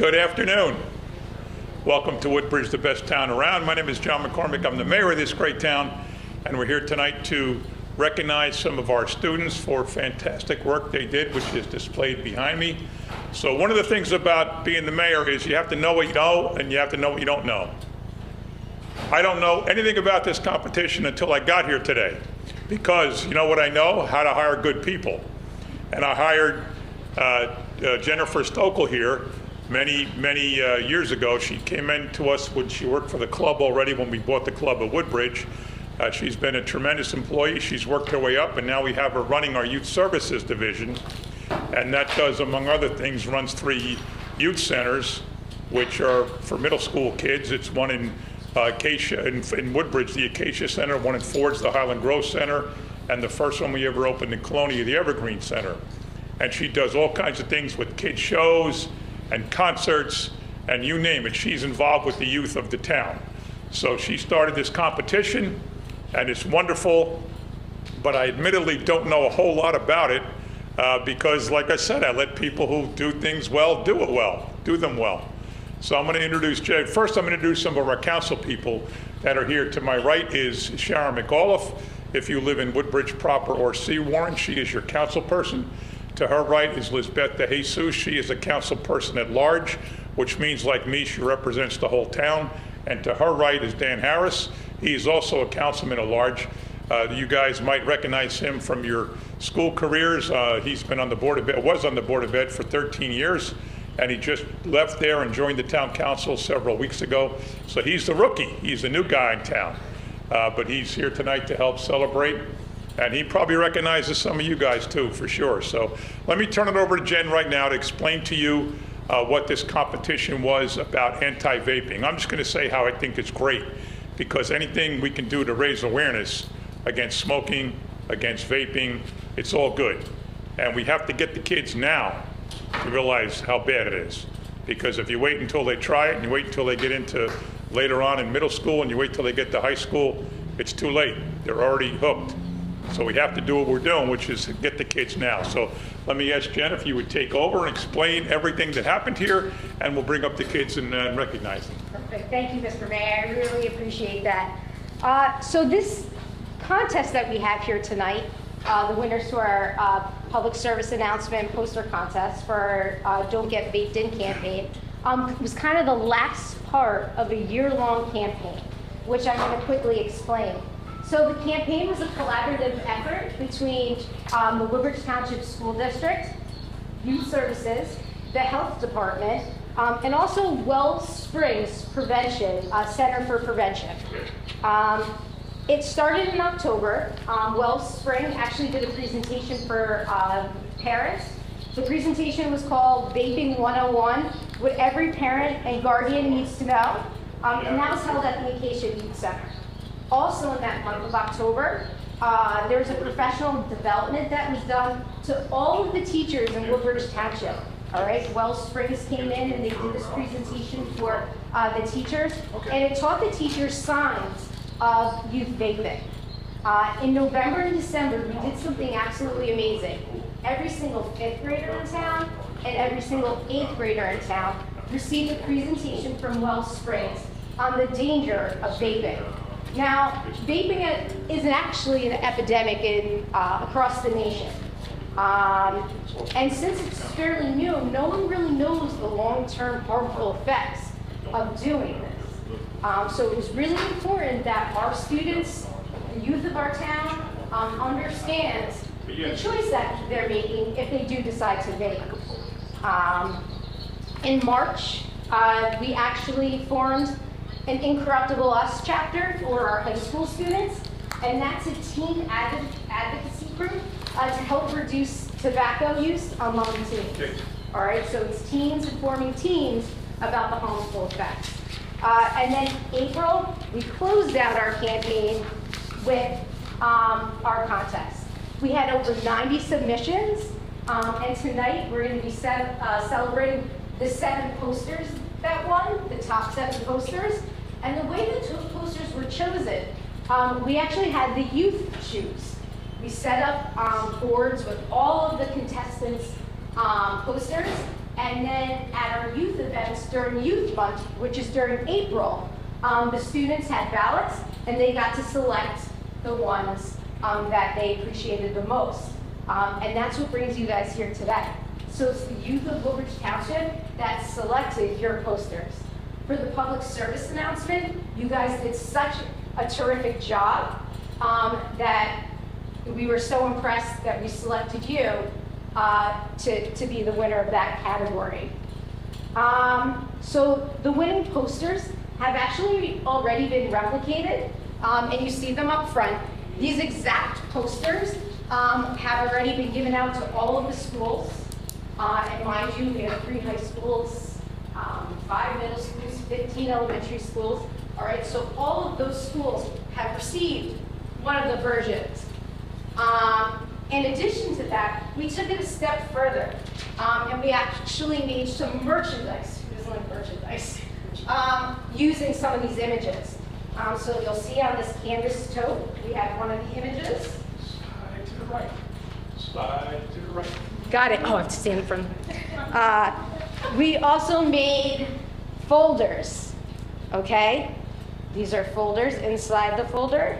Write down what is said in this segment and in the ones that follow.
Good afternoon. Welcome to Woodbridge, the best town around. My name is John McCormick. I'm the mayor of this great town, and we're here tonight to recognize some of our students for fantastic work they did, which is displayed behind me. So one of the things about being the mayor is you have to know what you know, and you have to know what you don't know. I don't know anything about this competition until I got here today, because you know what I know? How to hire good people. And I hired Jennifer Stokel here many years ago. She came in to us when she worked for the club already when we bought the club at Woodbridge. She's been a tremendous employee. She's worked her way up, and now we have her running our youth services division. And that does, among other things, runs 3 youth centers, which are for middle school kids. It's one in Acacia, in Woodbridge, the Acacia Center, one in Ford's, the Highland Grove Center, and the first one we ever opened in Colonia, the Evergreen Center. And she does all kinds of things with kid shows and concerts, and you name it. She's involved with the youth of the town. So she started this competition, and it's wonderful, but I admittedly don't know a whole lot about it because, like I said, I let people who do things well do it well, do them well. So I'm going to introduce Jay. First, I'm going to introduce some of our council people that are here. To my right is Sharon McAuliffe. If you live in Woodbridge proper or C. Warren, she is your council person. To her right is Lisbeth De Jesus. She is a council person at large, which means, like me, she represents the whole town. And to her right is Dan Harris. He is also a councilman at large. You guys might recognize him from your school careers. He's been on the Board of Ed, was on the Board of Ed for 13 years, and he just left there and joined the town council several weeks ago. So he's the rookie. He's the new guy in town. But he's here tonight to help celebrate. And he probably recognizes some of you guys too, for sure. So let me turn it over to Jen right now to explain to you what this competition was about anti-vaping. I'm just going to say how I think it's great, because anything we can do to raise awareness against smoking, against vaping, it's all good. And we have to get the kids now to realize how bad it is. Because if you wait until they try it, and you wait until they get into later on in middle school, and you wait till they get to high school, it's too late. They're already hooked. So we have to do what we're doing, which is get the kids now. So let me ask Jen if you would take over and explain everything that happened here, and we'll bring up the kids and recognize them. Perfect. Thank you, Mr. Mayor. I really appreciate that. So this contest that we have here tonight, the winners to our public service announcement poster contest for Don't Get Vaped In campaign, was kind of the last part of a year-long campaign, which I'm going to quickly explain. So the campaign was a collaborative effort between the Woodbridge Township School District, Youth Services, the Health Department, and also Wellsprings Prevention, Center for Prevention. It started in October. Wellspring actually did a presentation for parents. The presentation was called Vaping 101, What Every Parent and Guardian Needs to Know, and that was held at the Acacia Youth Center. Also in that month of October, there was a professional development that was done to all of the teachers in Woodbridge Township. All right, Wellsprings came in and they did this presentation for the teachers, and it taught the teachers signs of youth vaping. In November and December, we did something absolutely amazing. Every single 5th grader in town and every single 8th grader in town received a presentation from Wellsprings on the danger of vaping. Now, vaping is actually an epidemic across the nation. And since it's fairly new, no one really knows the long-term harmful effects of doing this. So it was really important that our students, the youth of our town, understands the choice that they're making if they do decide to vape. In March, we actually formed an Incorruptible Us chapter for our high school students, and that's a teen advocacy group to help reduce tobacco use among teens. All right, so it's teens informing teens about the harmful effects. And then April, we closed out our campaign with our contest. We had over 90 submissions, and tonight we're going to be celebrating the 7 posters that won, the top 7 posters. And the way the posters were chosen, we actually had the youth choose. We set up boards with all of the contestants' posters, And then at our youth events during Youth Month, which is during April, the students had ballots and they got to select the ones that they appreciated the most. And that's what brings you guys here today. So it's the youth of Woodbridge Township that selected your posters. For the public service announcement, you guys did such a terrific job that we were so impressed that we selected you to be the winner of that category. So the winning posters have actually already been replicated, and you see them up front. These exact posters have already been given out to all of the schools. And mind you, we have 3 high schools, 5 middle schools, 15 elementary schools. All right, so all of those schools have received one of the versions. In addition to that, we took it a step further, and we actually made some merchandise. Who doesn't like merchandise? Using some of these images. So you'll see on this canvas tote, we have one of the images. Slide to the right. Slide to the right. Got it. Oh, I have to stand in front. We also made folders. Okay? These are folders. Inside the folder,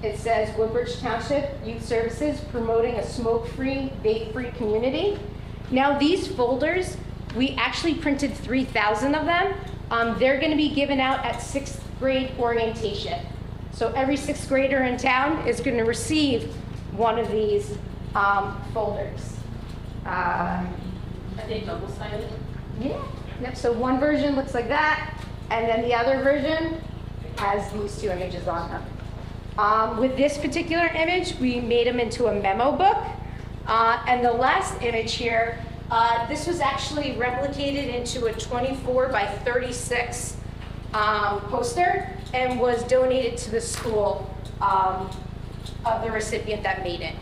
it says Woodbridge Township Youth Services promoting a smoke-free, vape-free community. Now these folders, we actually printed 3,000 of them. They're going to be given out at 6th grade orientation. So every 6th grader in town is going to receive one of these folders. Are they double-sided? Yeah. Yep. So one version looks like that, and then the other version has these 2 images on them. With this particular image, we made them into a memo book. And the last image here, this was actually replicated into a 24 by 36 poster and was donated to the school of the recipient that made it.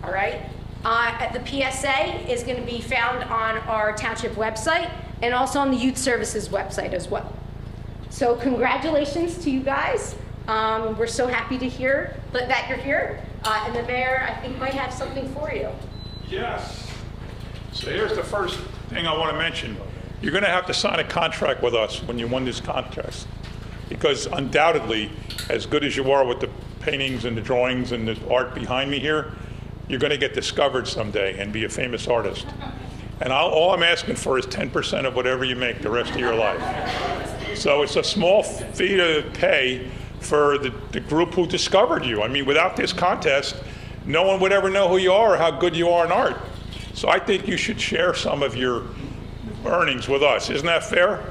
All right. The PSA is going to be found on our township website and also on the Youth Services website as well. So congratulations to you guys. We're so happy to hear that you're here. And the mayor, I think, might have something for you. Yes. So here's the first thing I want to mention. You're going to have to sign a contract with us when you win this contest. Because undoubtedly, as good as you are with the paintings and the drawings and the art behind me here, you're going to get discovered someday and be a famous artist. And all I'm asking for is 10% of whatever you make the rest of your life. So it's a small fee to pay for the group who discovered you. I mean, without this contest, no one would ever know who you are or how good you are in art. So I think you should share some of your earnings with us. Isn't that fair?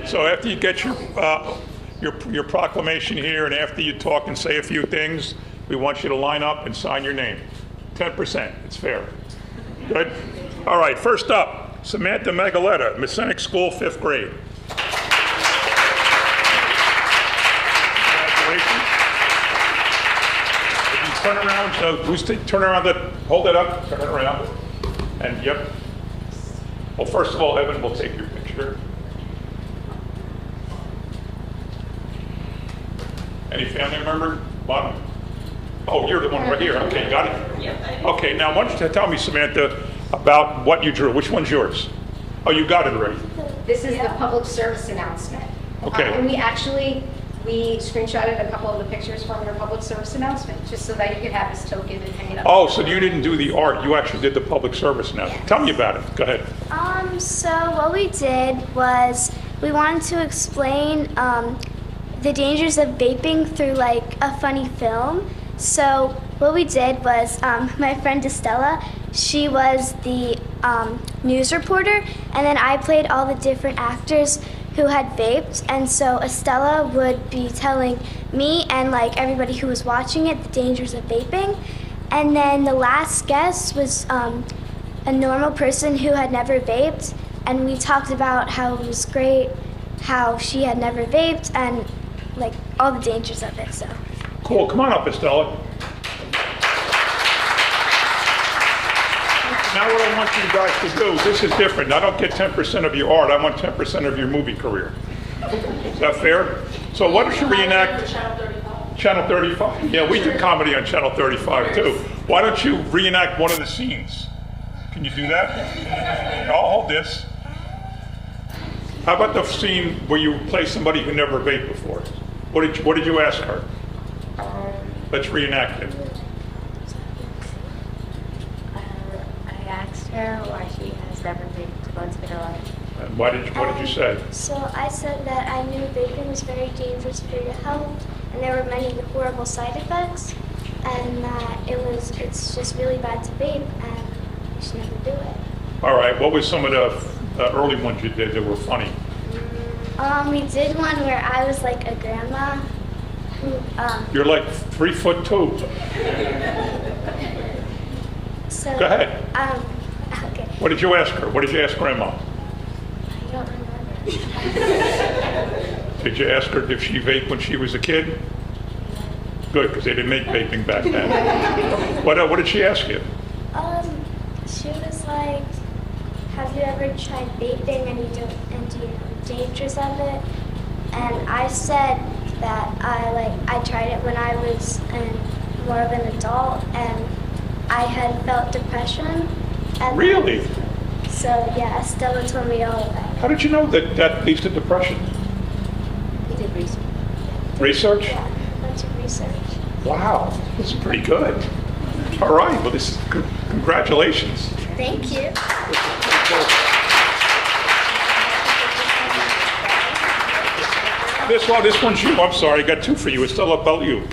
So after you get your proclamation here and after you talk and say a few things, we want you to line up and sign your name. 10%, it's fair. Good? All right, first up, Samantha Megaletta, Masonic School, 5th grade. Congratulations. If you turn around, so turn around, hold it up, turn it around. And yep. Well, first of all, Evan will take your picture. Any family member? Bottom? Oh, you're the one right here. Okay, got it? Yep. Okay, now why don't you tell me, Samantha, about what you drew. Which one's yours? Oh, you got it already. This is the public service announcement. Okay. And we screenshotted a couple of the pictures from your public service announcement, just so that you could have this token and hang it up. Oh, so you didn't do the art, you actually did the public service announcement. Yes. Tell me about it. Go ahead. So what we did was we wanted to explain the dangers of vaping through like a funny film. So what we did was my friend Estella, she was the news reporter, and then I played all the different actors who had vaped, and so Estella would be telling me and like everybody who was watching it the dangers of vaping. And then the last guest was a normal person who had never vaped, and we talked about how it was great, how she had never vaped, and like all the dangers of it. So Cool, come on up, Estella. Now what I want you guys to do, this is different. I don't get 10% of your art, I want 10% of your movie career. Is that fair? So why don't you reenact Channel 35. Channel 35? Yeah, we do comedy on Channel 35 too. Why don't you reenact one of the scenes? Can you do that? I'll hold this. How about the scene where you play somebody who never vaped before? What did you ask her? Let's reenact it. I asked her why she has never vaped once in her life. And what did you say? So I said that I knew vaping was very dangerous for your health, and there were many horrible side effects, and that it's just really bad to vape, and you should never do it. All right, what was some of the early ones you did that were funny? We did one where I was like a grandma who, You're like 3'2". so. Go ahead. Okay. What did you ask her? What did you ask Grandma? I don't remember. Did you ask her if she vaped when she was a kid? Good, because they didn't make vaping back then. What did she ask you? She was like, have you ever tried vaping and do you know the dangers of it? And I said that I tried it when I was more of an adult, and I had felt depression. And Really? So yeah, Stella told me all about it. How did you know that leads to depression? We did research. Research? Yeah, a bunch of research. Wow, this is pretty good. All right, well, this is congratulations. Thank you. This one's you. I'm sorry, I got two for you. It's still about you.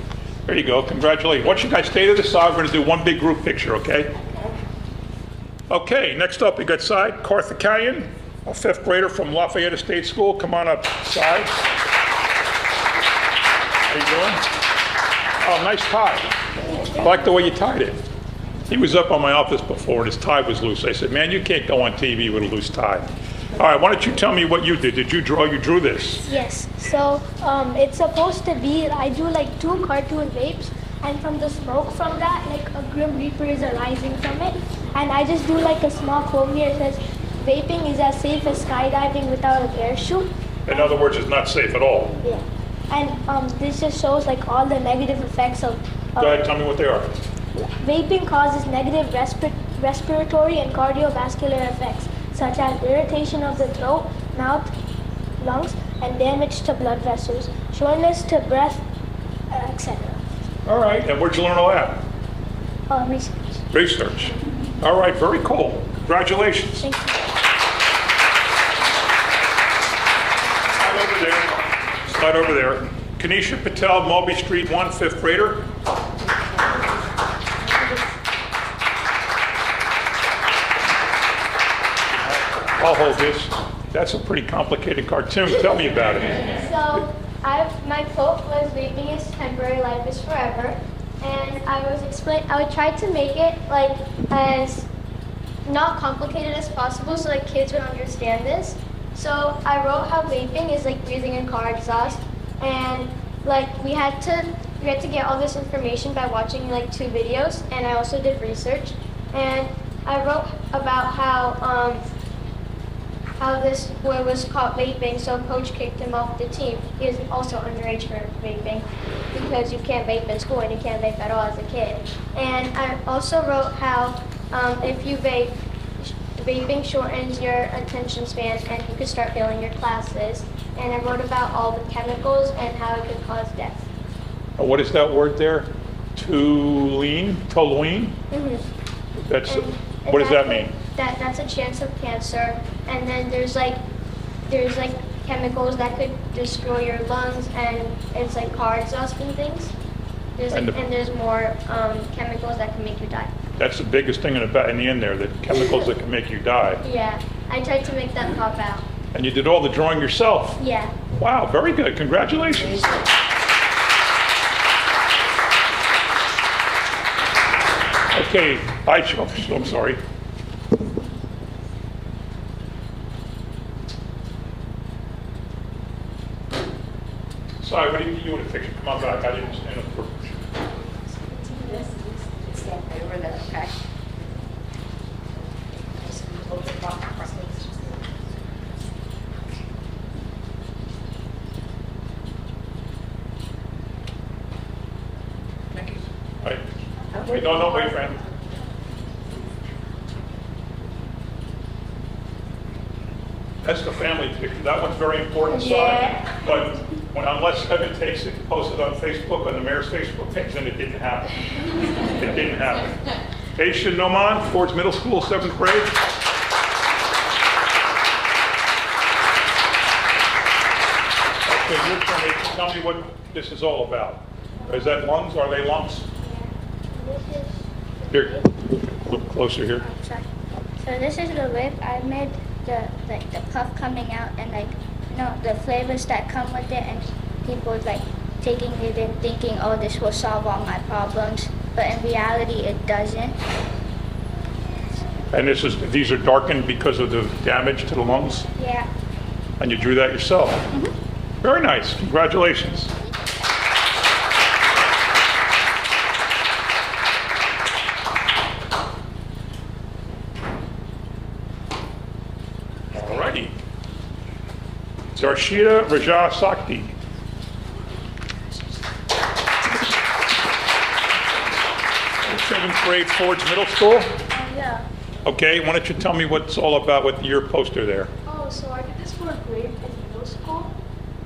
There you go. Congratulations. Once you guys stay to the side, we're going to do one big group picture, okay? Okay, next up we got Side Carthicalian, a fifth grader from Lafayette State School. Come on up, Side. How you doing? Oh, nice tie. I like the way you tied it. He was up on my office before and his tie was loose. I said, man, you can't go on TV with a loose tie. All right, why don't you tell me what you did? Did you draw? You drew this. Yes. So it's supposed to be, I do like 2 cartoon vapes, and from the smoke from that, like a Grim Reaper is arising from it. And I just do like a small quote here. It says, vaping is as safe as skydiving without a parachute. In other words, it's not safe at all. Yeah. And this just shows like all the negative effects of Go ahead, tell me what they are. vaping causes negative respiratory and cardiovascular effects, such as irritation of the throat, mouth, lungs, and damage to blood vessels, shortness to breath, etc. All right, and where'd you learn all that? Research. Research. All right, very cool. Congratulations. Thank you. Slide over there. Slide over there. Kanisha Patel, Moby Street 1, fifth grader. I'll hold this. That's a pretty complicated cartoon. Tell me about it. So my quote was, vaping is temporary, life is forever. And I would try to make it like as not complicated as possible so like kids would understand this. So I wrote how vaping is like breathing in car exhaust, and like we had to get all this information by watching like 2 videos, and I also did research, and I wrote about how this boy was caught vaping, so coach kicked him off the team. He was also underage for vaping because you can't vape in school and you can't vape at all as a kid. And I also wrote how if you vape, vaping shortens your attention span and you can start failing your classes. And I wrote about all the chemicals and how it could cause death. What is that word there? Toluene? Toluene? Mm-hmm. That's, And what does that mean? That's a chance of cancer. And then there's like chemicals that could destroy your lungs, and it's like car exhaust and things. And there's more chemicals that can make you die. That's the biggest thing in the end there, the chemicals that can make you die. Yeah, I tried to make that pop out. And you did all the drawing yourself. Yeah. Wow, very good. Congratulations. Okay, I'm sorry. Sorry, what do you want a picture? Come on back. I didn't stand up for a picture. Stand right over there, okay? Right. Wait, no, wait, friend. That's the family picture. That one's very important side. Yeah. But unless Evan takes it and posts it on Facebook, on the mayor's Facebook page, then it didn't happen. It didn't happen. Aisha Noman, Ford's Middle School, 7th grade. Okay, your turn, Aisha. Tell me what this is all about. Is that lungs? Are they lungs? Here, look closer here. Sorry. So this is the lip. I made the puff coming out and the flavors that come with it, and people taking it and thinking, oh, this will solve all my problems, but in reality it doesn't. And these are darkened because of the damage to the lungs? Yeah. And you drew that yourself? Very nice. Congratulations. All righty. Zarshida Raja Sakti. Seventh grade, Ford's Middle School. Yeah. Okay, why don't you tell me what's all about with your poster there? Oh, so I did this for a grade in middle school,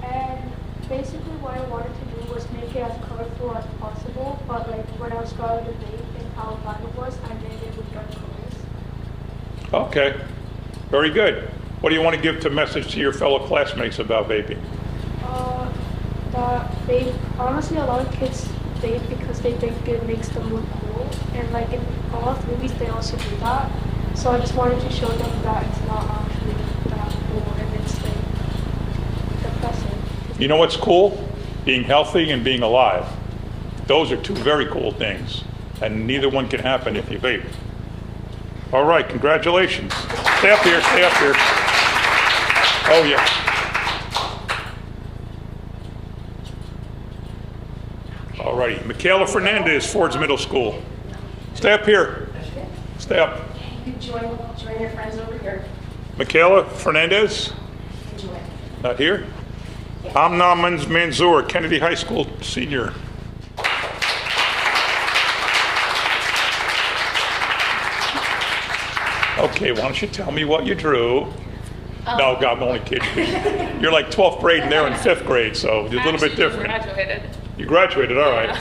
and basically what I wanted to do was make it as colorful as possible, but when I was going to debate and how bad it was, I made it with dark colors. Okay, very good. What do you want to give to message to your fellow classmates about vaping? That honestly, a lot of kids vape because they think it makes them look cool, and in a lot of movies they also do that. So I just wanted to show them that it's not actually that cool, and it's depressing. You know what's cool? Being healthy and being alive. Those are two very cool things, and neither one can happen if you vape. All right, congratulations. Stay up here, stay up here. Oh, yeah. All righty, Michaela Fernandez, Ford's Middle School. Stay up here. Stay up. You can join your friends over here. Michaela Fernandez, Enjoy. not here. Amna Manzour, Kennedy High School senior. Okay, why don't you tell me what you drew? No, God, I'm only kidding. You're like 12th grade and they're in 5th grade, so it's a little bit different. Graduated. You graduated, all right.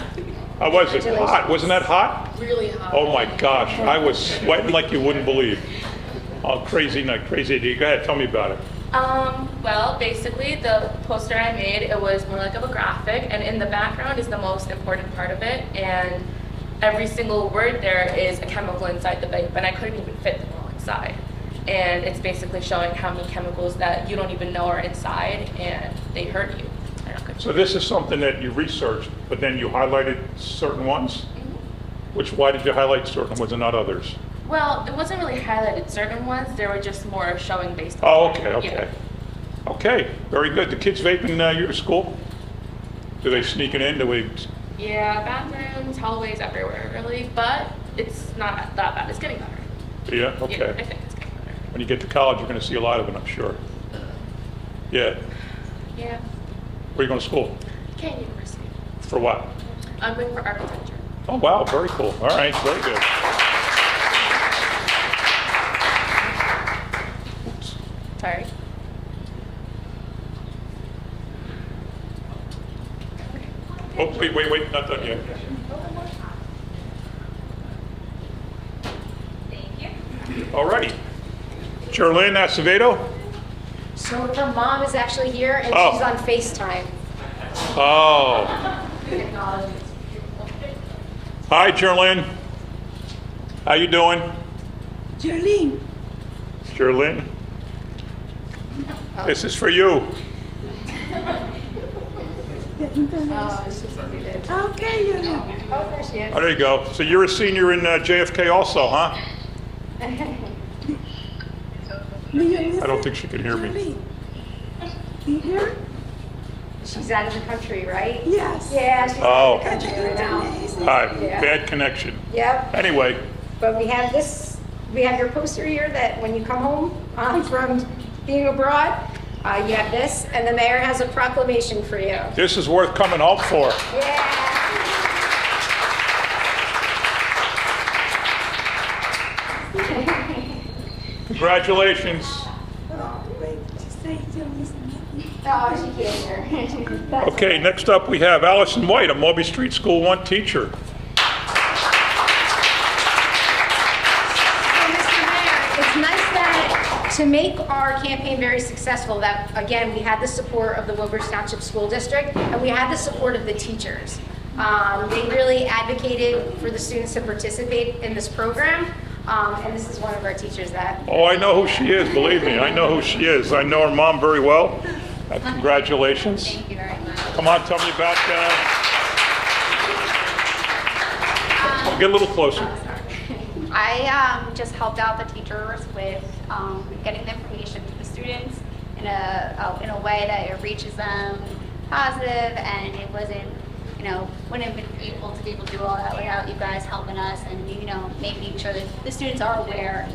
How was it? Hot? Wasn't that hot? Really hot. Oh my gosh, I was sweating like you wouldn't believe. Oh, crazy night, crazy idea. Go ahead, tell me about it. Well, basically, the poster I made, it was more like of a graphic, and in the background is the most important part of it, and every single word there is a chemical inside the vape, and I couldn't even fit them all inside. And it's basically showing how many chemicals that you don't even know are inside, and they hurt you. They're not good. So this is something that you researched, but then you highlighted certain ones? Why did you highlight certain ones and not others? Well, it wasn't really highlighted certain ones. They were just more showing based on. Oh, okay, okay. Okay, very good. The kids vape in your school? Do they sneak it in? Yeah, bathrooms, hallways, everywhere, really. But it's not that bad. It's getting better. Yeah, Yeah, I okay. think it's getting better. When you get to college, you're going to see a lot of it, I'm sure. Yeah. Yeah. Where are you going to school? Kent University. For what? I'm going for architecture. Oh, wow, very cool. All right, very good. Oops. Sorry. Oh, wait, not done yet. All righty. Jerlyn Acevedo? So her mom is actually here and Oh. she's on FaceTime. Oh. Hi, Jerlyn. How you doing? Jolene. Jerlyn? This is for you. Okay, Jolene. Oh, there she is. Oh, there you go. So you're a senior in JFK also, huh? I don't think she can hear me. Jolene. You hear? She's out of the country, right? Yes. Yeah, she's Oh. out of the country right now. Hi, Yeah. bad connection. Yep. Anyway, But we have your poster here that when you come home from being abroad, you have this, and the mayor has a proclamation for you. this is worth coming home for. Yeah. Congratulations. Oh, great say to Miss Nikki? Oh, she can't hear. That's Okay, next up we have Allison White, a Moby Street School 1 teacher. Mr. Mayor, it's nice that to make our campaign very successful, that again, we had the support of the Woodbridge Township School District and we had the support of the teachers. They really advocated for the students to participate in this program. And this is one of our teachers that. Oh, I know who she is, believe me. I know who she is. I know her mom very well. Congratulations. Thank you very much. Come on, tell me about, get a little closer. I just helped out the teachers with getting the information to the students in a way that it reaches them positive, and it wasn't, wouldn't have been able to do all that without you guys helping us and, making sure that the students are aware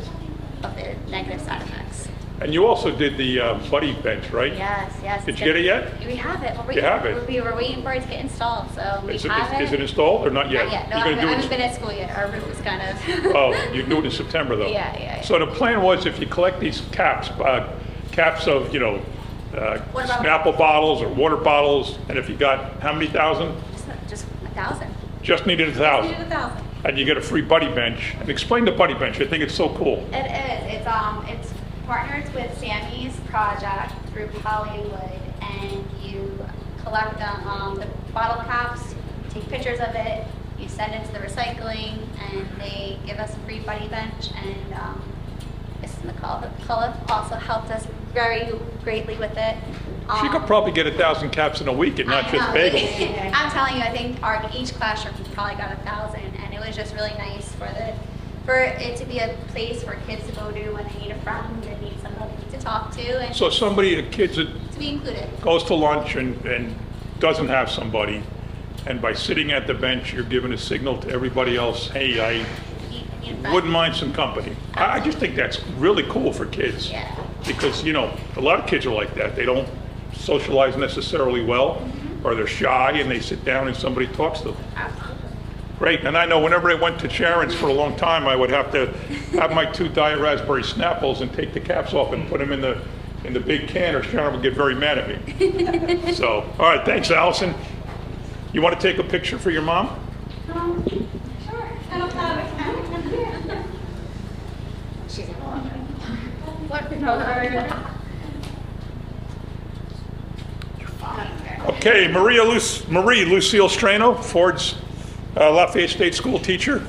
of the negative side effects. And you also did the buddy bench, right? Yes. Did you get it yet? We have it. You have it? We were waiting for it to get installed, so we Is have it installed or not yet? Not yet. No, You're I gonna do it- haven't been at school yet. Our roof is kind of. Oh, you do it in September though? Yeah. So the plan was if you collect these caps of, Snapple bottles or water bottles, and if you got, how many thousand? Just 1,000. Just needed 1,000. Needed 1,000. And you get a free buddy bench. And explain the buddy bench, I think it's so cool. It is. It's partnered with Sammy's project through Hollywood, and you collect the bottle caps, take pictures of it, you send it to the recycling, and they give us a free buddy bench. And McCullough also helped us very greatly with it. She could probably get 1,000 caps in a week and not I just know. bagels. I'm telling you, I think each classroom probably got 1,000, and it was just really nice for it to be a place for kids to go to when they need a friend and need somebody to talk to, and So a kid that to be included. goes to lunch and doesn't have somebody, and by sitting at the bench, you're giving a signal to everybody else, hey, I Need a friend. wouldn't mind some company. I just think that's really cool for kids. Yeah. Because, a lot of kids are like that. They don't socialize necessarily well, or they're shy and they sit down and somebody talks to them. Great, and I know whenever I went to Sharon's for a long time, I would have to have my 2 Diet Raspberry Snapples and take the caps off and put them in the big can, or Sharon would get very mad at me. So, all right, thanks, Allison. You want to take a picture for your mom? Okay, Marie Lucille Strano, Ford's Lafayette State School teacher.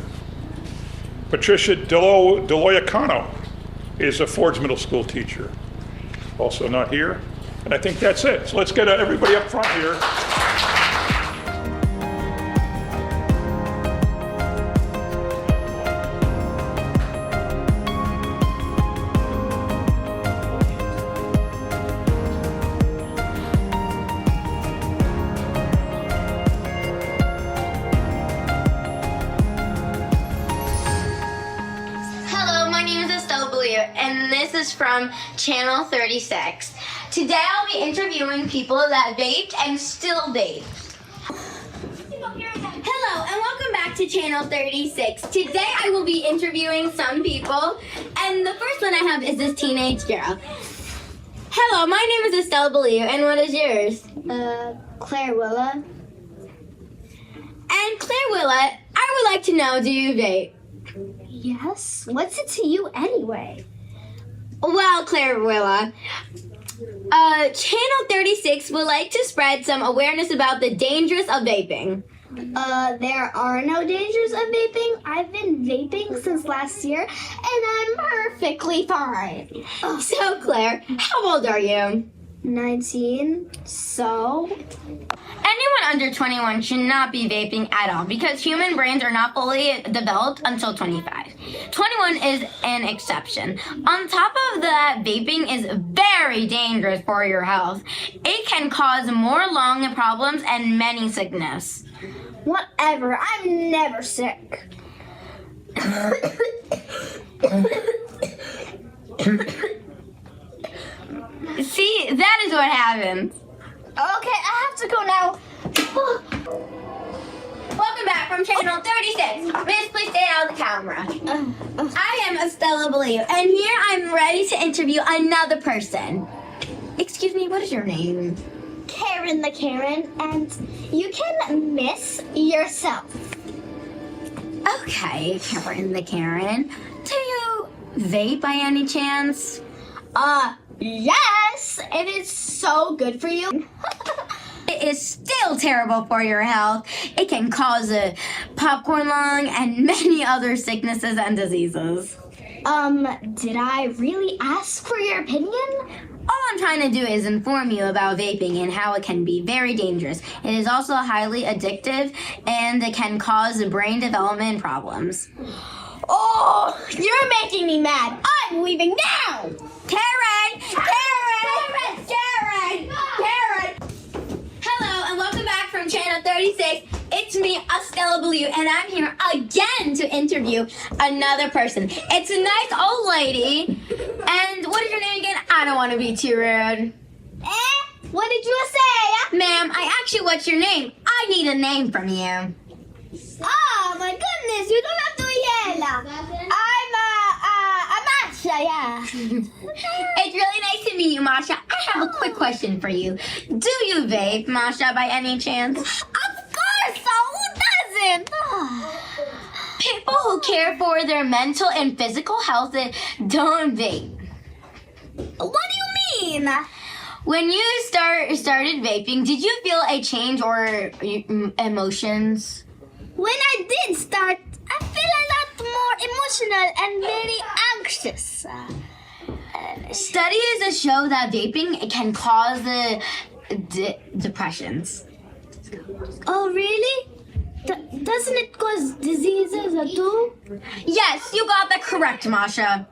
Patricia Deloyacano is a Ford's Middle School teacher, also not here. And I think that's it. So let's get everybody up front here. Hello, my name is Estelle Bellier, and this is from Channel 36. Today I'll be interviewing people that vaped and still vape. Hello, and welcome back to Channel 36. Today I will be interviewing some people, and the first one I have is this teenage girl. Hello, my name is Estelle Bellier, and what is yours? Claire Willa. And Claire Willa, I would like to know, do you vape? Yes. What's it to you anyway? Well, Claire Willa, Channel 36 would like to spread some awareness about the dangers of vaping. There are no dangers of vaping. I've been vaping since last year, and I'm perfectly fine. So, Claire, how old are you? 19. So? Anyone under 21 should not be vaping at all because human brains are not fully developed until 25. 21 is an exception. On top of that, vaping is very dangerous for your health. It can cause more lung problems and many sickness. Whatever. I'm never sick. See, that is what happens. Okay, I have to go now. Welcome back from Channel 36. Miss, please stay out of the camera. I am Estella Bellier, and here I'm ready to interview another person. Excuse me, what is your name? Karen the Karen, and you can miss yourself. Okay, Karen the Karen. Do you vape by any chance? Yes, it is so good for you. It is still terrible for your health. It can cause a popcorn lung and many other sicknesses and diseases. Did I really ask for your opinion? All I'm trying to do is inform you about vaping and how it can be very dangerous. It is also highly addictive and it can cause brain development problems. Oh, you're making me mad. I'm leaving now. Karen! Karen! Karen! Karen! Hello and welcome back from Channel 36. It's me, Estella Blue, and I'm here again to interview another person. It's a nice old lady. And what is your name again? I don't want to be too rude. What did you say? Ma'am, I asked you what's your name. I need a name from you. Oh my goodness, you don't have to yell. I'm Masha, yeah. It's really nice to meet you, Masha. I have a quick question for you. Do you vape, Masha, by any chance? Of course, so who doesn't? People who care for their mental and physical health don't vape. What do you mean? When you started vaping, did you feel a change or emotions? When I did start, I feel a lot more emotional and very anxious. Studies show that vaping can cause depressions. Oh, really? Doesn't it cause diseases too? Yes, you got that correct, Masha.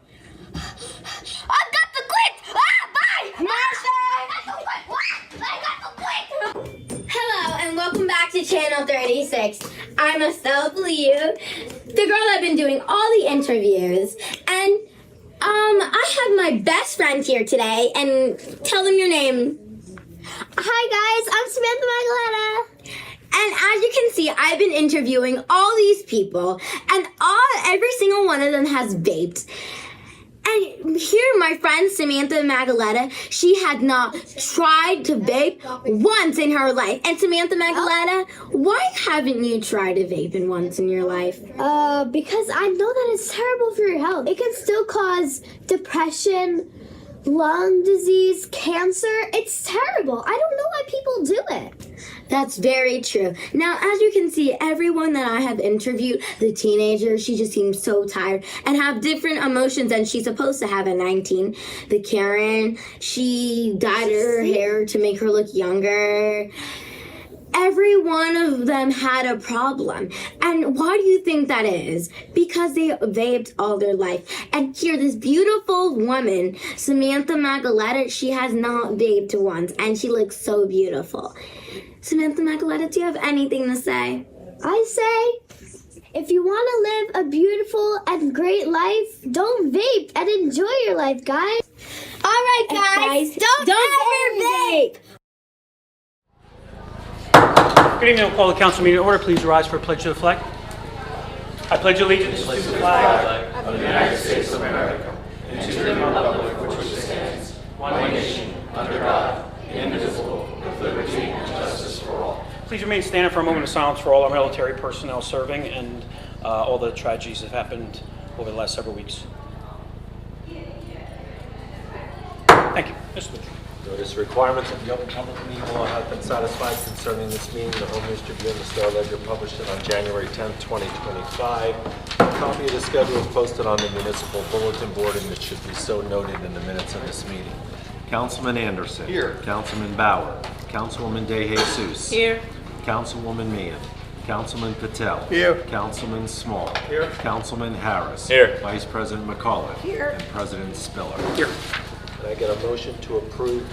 I've got to quit! Bye! Masha! I got to quit! Hello and welcome back to Channel 36. I'm Estelle Blue, the girl I've been doing all the interviews, and I have my best friend here today, and tell them your name. Hi guys, I'm Samantha Magdalena. And as you can see, I've been interviewing all these people, and every single one of them has vaped. And here, my friend Samantha Magdalena, she had not tried to vape once in her life. And Samantha Magdalena, why haven't you tried to vape once in your life? Because I know that it's terrible for your health. It can still cause depression, lung disease, cancer. It's terrible. I don't know why people do it. That's very true. Now, as you can see, everyone that I have interviewed, the teenager, she just seems so tired and have different emotions than she's supposed to have at 19. The Karen, she dyed her hair to make her look younger. Every one of them had a problem. And why do you think that is? Because they vaped all their life. And here, this beautiful woman, Samantha Magdalena, she has not vaped once, and she looks so beautiful. Samantha Magdalena, do you have anything to say? I say, if you want to live a beautiful and great life, don't vape and enjoy your life, guys. All right, guys, don't ever vape. Good evening. We'll call the council meeting to order. Please rise for a pledge to the flag. I pledge allegiance to the flag of the United States of America and to the republic for which it stands, one nation, under God, indivisible, with liberty and justice for all. Please remain standing for a moment of silence for all our military personnel serving and all the tragedies that happened over the last several weeks. Thank you. Mr. Mitchell. Notice requirements of the Open Public Meeting Law have been satisfied concerning this meeting. The Home News Tribune and the Star Ledger published it on January 10, 2025. A copy of the schedule is posted on the municipal bulletin board, and it should be so noted in the minutes of this meeting. Councilman Anderson. Here. Councilman Bauer. Councilwoman De Jesus. Here. Councilwoman Meehan. Councilman Patel. Here. Councilman Small. Here. Councilman Harris. Here. Vice President McCullough. Here. And President Spiller. Here. Can I get a motion to approve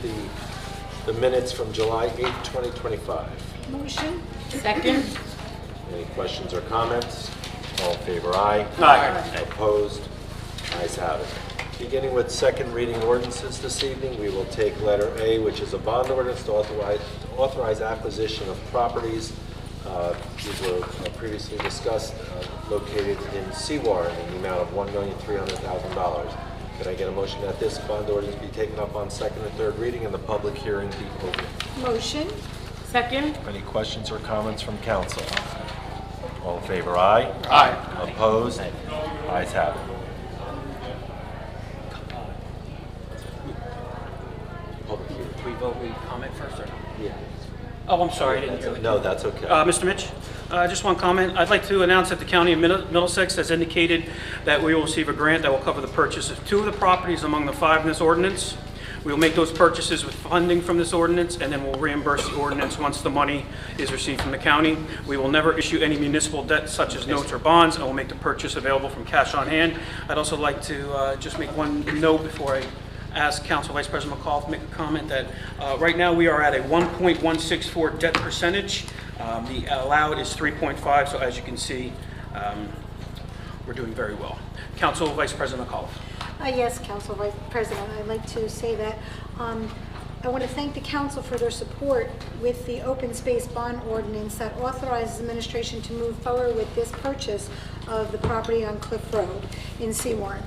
the minutes from July 8, 2025? Motion. Second. Any questions or comments? All in favor, aye. Aye. Opposed? Ayes have it. Beginning with second reading ordinances this evening, we will take letter A, which is a bond ordinance to authorize acquisition of properties. These were previously discussed, located in Sewaren in the amount of $1,300,000. Can I get a motion that this bond ordinance be taken up on second and third reading and the public hearing be open? Motion. Second. Any questions or comments from council? All in favor, aye? Aye. Opposed? Ayes have it. Public hearing. Do we vote, we comment first or? Yeah. Oh, I'm sorry, I didn't hear. No, that's okay. Mr. Mitch, just one comment. I'd like to announce that the County of Middlesex has indicated that we will receive a grant that will cover the purchase of 2 of the properties among the 5 in this ordinance. We will make those purchases with funding from this ordinance, and then we'll reimburse the ordinance once the money is received from the county. We will never issue any municipal debt such as notes or bonds, and we'll make the purchase available from cash on hand. I'd also like to just make one note before I ask Council Vice President McCall to make a comment that right now we are at a 1.164 debt percentage. The allowed is 3.5, so as you can see, we're doing very well. Council Vice President McCall. Yes, Council Vice President, I'd like to say that I want to thank the council for their support with the open space bond ordinance that authorizes administration to move forward with this purchase of the property on Cliff Road in Seawarren.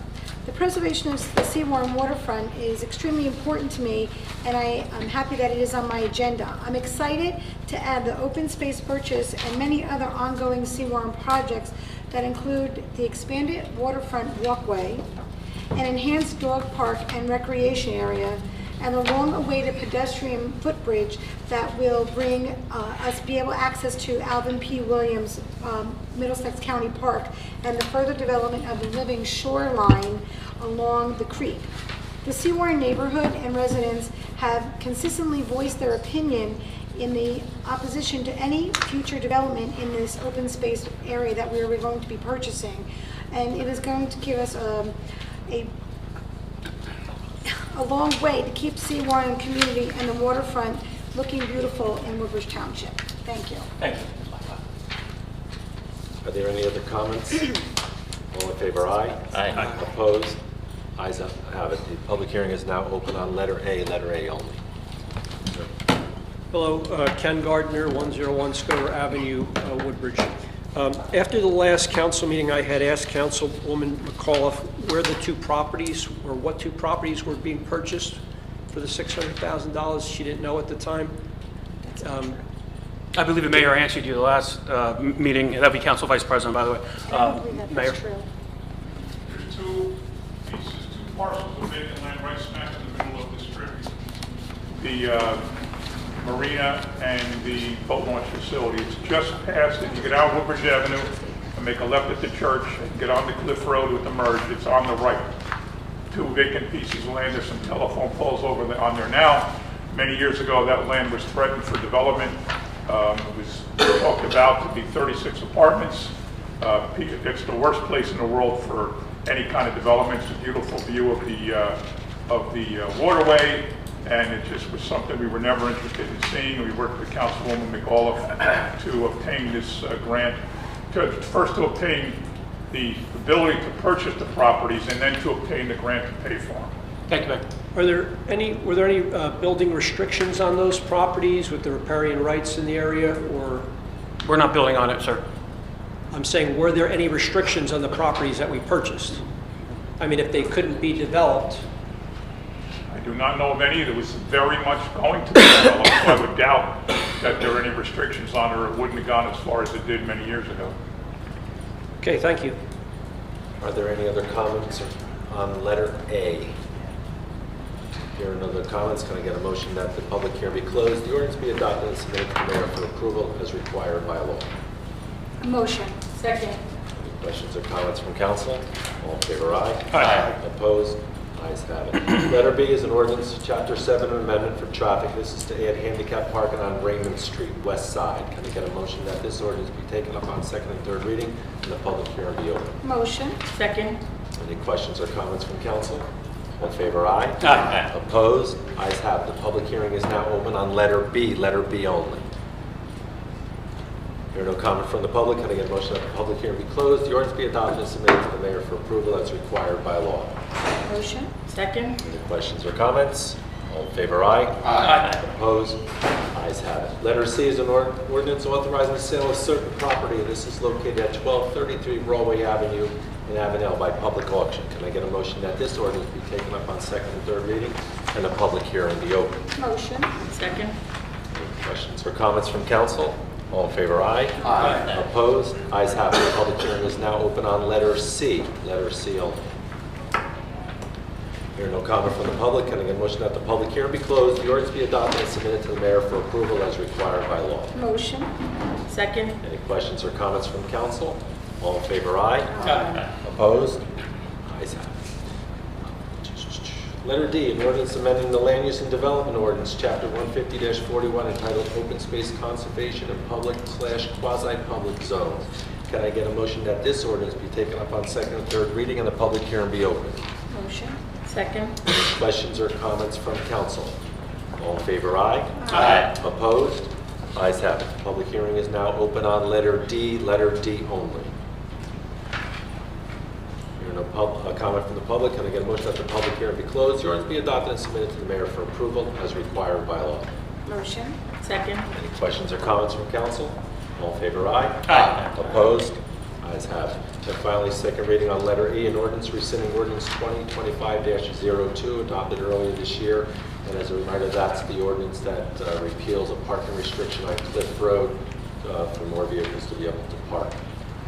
The preservation of the Seawarren waterfront is extremely important to me, and I'm happy that it is on my agenda. I'm excited to add the open space purchase and many other ongoing Seawarren projects that include the expanded waterfront walkway, an enhanced dog park and recreation area, and a long-awaited pedestrian footbridge that will bring us be able access to Alvin P. Williams Middlesex County Park and the further development of the living shoreline along the creek. The Seawarren neighborhood and residents have consistently voiced their opinion in the opposition to any future development in this open space area that we are going to be purchasing. And it is going to give us a long way to keep Seawarren community and the waterfront looking beautiful in Woodbridge Township. Thank you. Thank you. Are there any other comments? All in favor, aye? Aye. Opposed? Ayes have it. The public hearing is now open on letter A only. Hello, Ken Gardner, 101 Scudder Avenue, Woodbridge. After the last council meeting, I had asked Councilwoman McAuliffe where the 2 properties, or what 2 properties were being purchased for the $600,000. She didn't know at the time. I believe the mayor answered you the last meeting. That'd be Council Vice President, by the way. I don't believe that Mayor. that's true. There's 2 pieces, 2 parcels of vacant land right smack in the middle of the strip. The marina and the boat launch facility. It's just past it. You get out Woodbridge Avenue and make a left at the church and get on the Cliff Road with the merge. It's on the right. 2 vacant pieces of land. There's some telephone poles on there now. Many years ago, that land was threatened for development. It was talked about to be 36 apartments. It's the worst place in the world for any kind of development. It's a beautiful view of the waterway. And it just was something we were never interested in seeing. We worked with Councilwoman McAuliffe to obtain this grant, first to obtain the ability to purchase the properties and then to obtain the grant to pay for them. Thank you, Mayor. Were there any building restrictions on those properties with the riparian rights in the area, or? We're not building on it, sir. I'm saying, were there any restrictions on the properties that we purchased? I mean, if they couldn't be developed. I do not know of any. There was very much going to be developed, so I would doubt that there were any restrictions on it, or it wouldn't have gone as far as it did many years ago. Okay, thank you. Are there any other comments on letter A? Here are no other comments. Can I get a motion that the public hearing be closed, the ordinance be adopted, and submitted to the mayor for approval as required by law? Motion. Second. Any questions or comments from council? All in favor, aye? Aye. Opposed? Ayes have it. Letter B is an ordinance, Chapter 7, an amendment for traffic. This is to add handicap parking on Raymond Street, west side. Can I get a motion that this ordinance be taken up on second and third reading and the public hearing be open? Motion. Second. Any questions or comments from council? All in favor, aye? Aye. Opposed? Ayes have it. The public hearing is now open on letter B only. There are no comments from the public. Can I get a motion that the public hearing be closed, the ordinance be adopted, and submitted to the mayor for approval as required by law? Motion. Second. Any questions or comments? All in favor, aye? Aye. Opposed? Ayes have it. Letter C is an ordinance authorizing the sale of certain property. This is located at 1233 Broadway Avenue in Avenel by public auction. Can I get a motion that this ordinance be taken up on second and third reading and the public hearing be open? Motion. Second. Any questions or comments from council? All in favor, aye. Aye. Opposed? Ayes have it. The public hearing is now open on letter C only. Hearing no comment from the public, can I get a motion that the public hearing be closed, the ordinance be adopted and submitted to the mayor for approval as required by law? Motion. Second. Any questions or comments from council? All in favor, aye. Aye. Opposed? Ayes have it. Letter D, an ordinance amending the Land Use and Development Ordinance, Chapter 150-41, entitled Open Space Conservation in Public/Quasi-Public Zones. Can I get a motion that this ordinance be taken up on second and third reading and the public hearing be open? Motion. Second. Questions or comments from council? All in favor, aye. Aye. Opposed? Ayes have it. The public hearing is now open on letter D only. Hearing no comment from the public, can I get a motion that the public hearing be closed, the ordinance be adopted and submitted to the mayor for approval as required by law? Motion. Second. Any questions or comments from council? All in favor, aye. Aye. Opposed? Ayes have it. And finally, second reading on letter E, an ordinance rescinding ordinance 2025-02 adopted earlier this year. And as a reminder, that's the ordinance that repeals a parking restriction on Cliff Road for more vehicles to be able to park.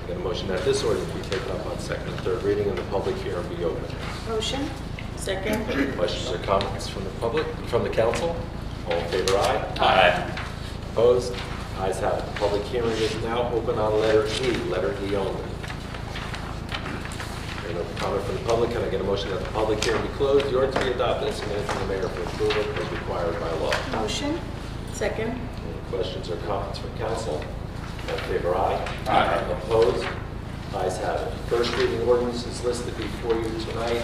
I get a motion that this ordinance be taken up on second and third reading and the public hearing be open. Motion. Second. Any questions or comments from the public, from the council? All in favor, aye. Aye. Opposed? Ayes have it. The public hearing is now open on letter E only. Hearing no comment from the public, can I get a motion that the public hearing be closed, the ordinance be adopted and submitted to the mayor for approval as required by law? Motion. Second. Any questions or comments from council? All in favor, aye. Aye. Opposed? Ayes have it. First reading ordinance is listed before you tonight.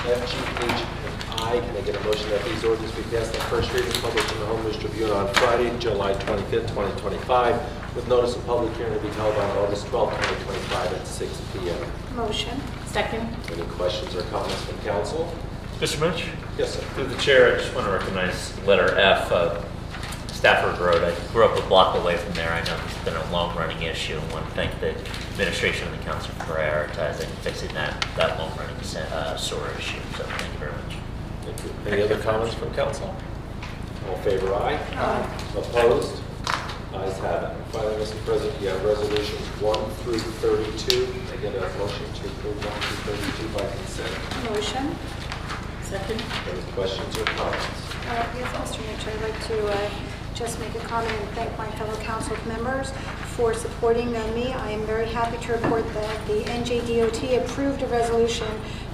F, G, H, and I. Can I get a motion that these ordinances be passed on first reading, published in the Home News Tribune on Friday, July 25th, 2025, with notice of public hearing to be held on August 12th, 2025 at 6 p.m. Motion. Second. Any questions or comments from council? Mr. Munch? Yes, sir. Through the chair, I just want to recognize letter F, Stafford Road. I grew up a block away from there. I know it's been a long-running issue, and want to thank the administration and the council for prioritizing fixing that long-running sewer issue. So thank you very much. Thank you. Any other comments from council? All in favor, aye. Aye. Opposed? Ayes have it. And finally, Mr. President, you have resolutions 1 through 32. I get a motion to approve 1 through 32 by consent. Motion. Second. Any questions or comments? Yes, Mr. Mitch, I'd like to just make a comment and thank my fellow council members for supporting me. I am very happy to report that the NJDOT approved a resolution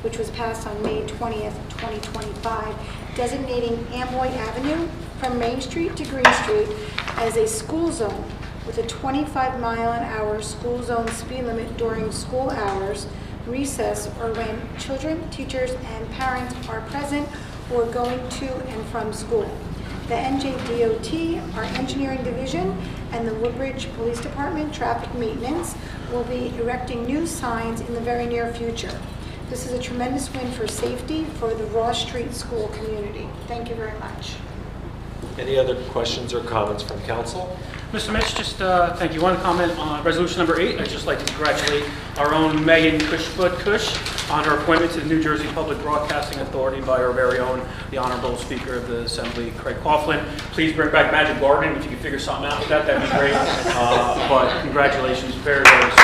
which was passed on May 20th, 2025, designating Amboy Avenue from Main Street to Green Street as a school zone with a 25-mile-an-hour school zone speed limit during school hours, recess, or when children, teachers, and parents are present or going to and from school. The NJDOT, our engineering division, and the Woodbridge Police Department traffic maintenance will be erecting new signs in the very near future. This is a tremendous win for safety for the Ross Street School community. Thank you very much. Any other questions or comments from council? Mr. Mitch, just thank you. One comment on resolution number 8. I'd just like to congratulate our own Megan Cushfoot-Cush on her appointment to the New Jersey Public Broadcasting Authority by our very own, the Honorable Speaker of the Assembly, Craig Coughlin. Please bring back Magic Gardening. If you could figure something out with that, that'd be great. But congratulations, very, very soon.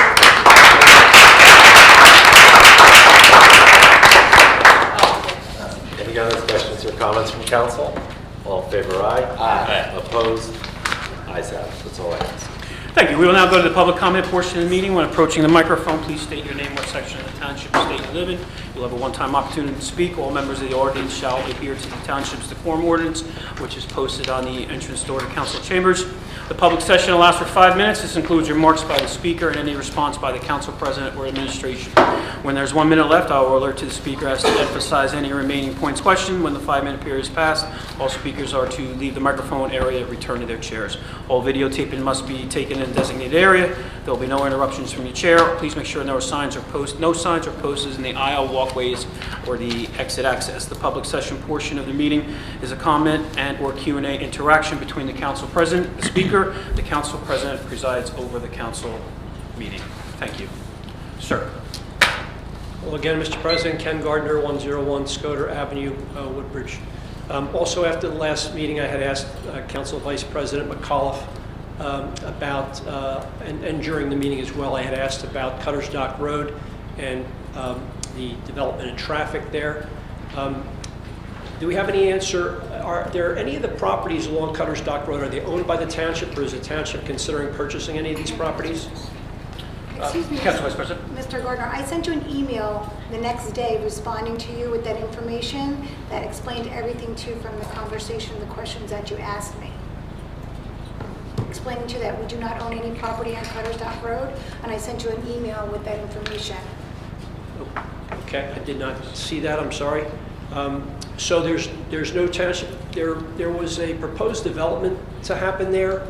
Any other questions or comments from council? All in favor, aye. Aye. Opposed? Ayes have it. That's all I ask. Thank you. We will now go to the public comment portion of the meeting. When approaching the microphone, please state your name, what section of the township or state you live in. You'll have a one-time opportunity to speak. All members of the audience shall adhere to the township's decorum ordinance, which is posted on the entrance door to council chambers. The public session will last for 5 minutes. This includes remarks by the speaker and any response by the council president or administration. When there's 1 minute left, I will alert to the speaker as to emphasize any remaining points questioned. When the 5-minute period is passed, all speakers are to leave the microphone area and return to their chairs. All videotaping must be taken in a designated area. There will be no interruptions from your chair. Please make sure no signs or posters in the aisle, walkways, or the exit access. The public session portion of the meeting is a comment and or Q&A interaction between the council president, the speaker. The council president presides over the council meeting. Thank you. Sir. Well, again, Mr. President, Ken Gardner, 101 Scoter Avenue, Woodbridge. Also, after the last meeting, I had asked Council Vice President McAuliffe about, and during the meeting as well, I had asked about Cutter's Dock Road and the development and traffic there. Do we have any answer? Are there any of the properties along Cutter's Dock Road, are they owned by the township, or is the township considering purchasing any of these properties? Excuse me, Council Vice President. Mr. Gardner, I sent you an email the next day responding to you with that information that explained everything to you from the conversation, the questions that you asked me. Explaining to you that we do not own any property on Cutter's Dock Road, and I sent you an email with that information. Okay, I did not see that, I'm sorry. So there's no township, there was a proposed development to happen there,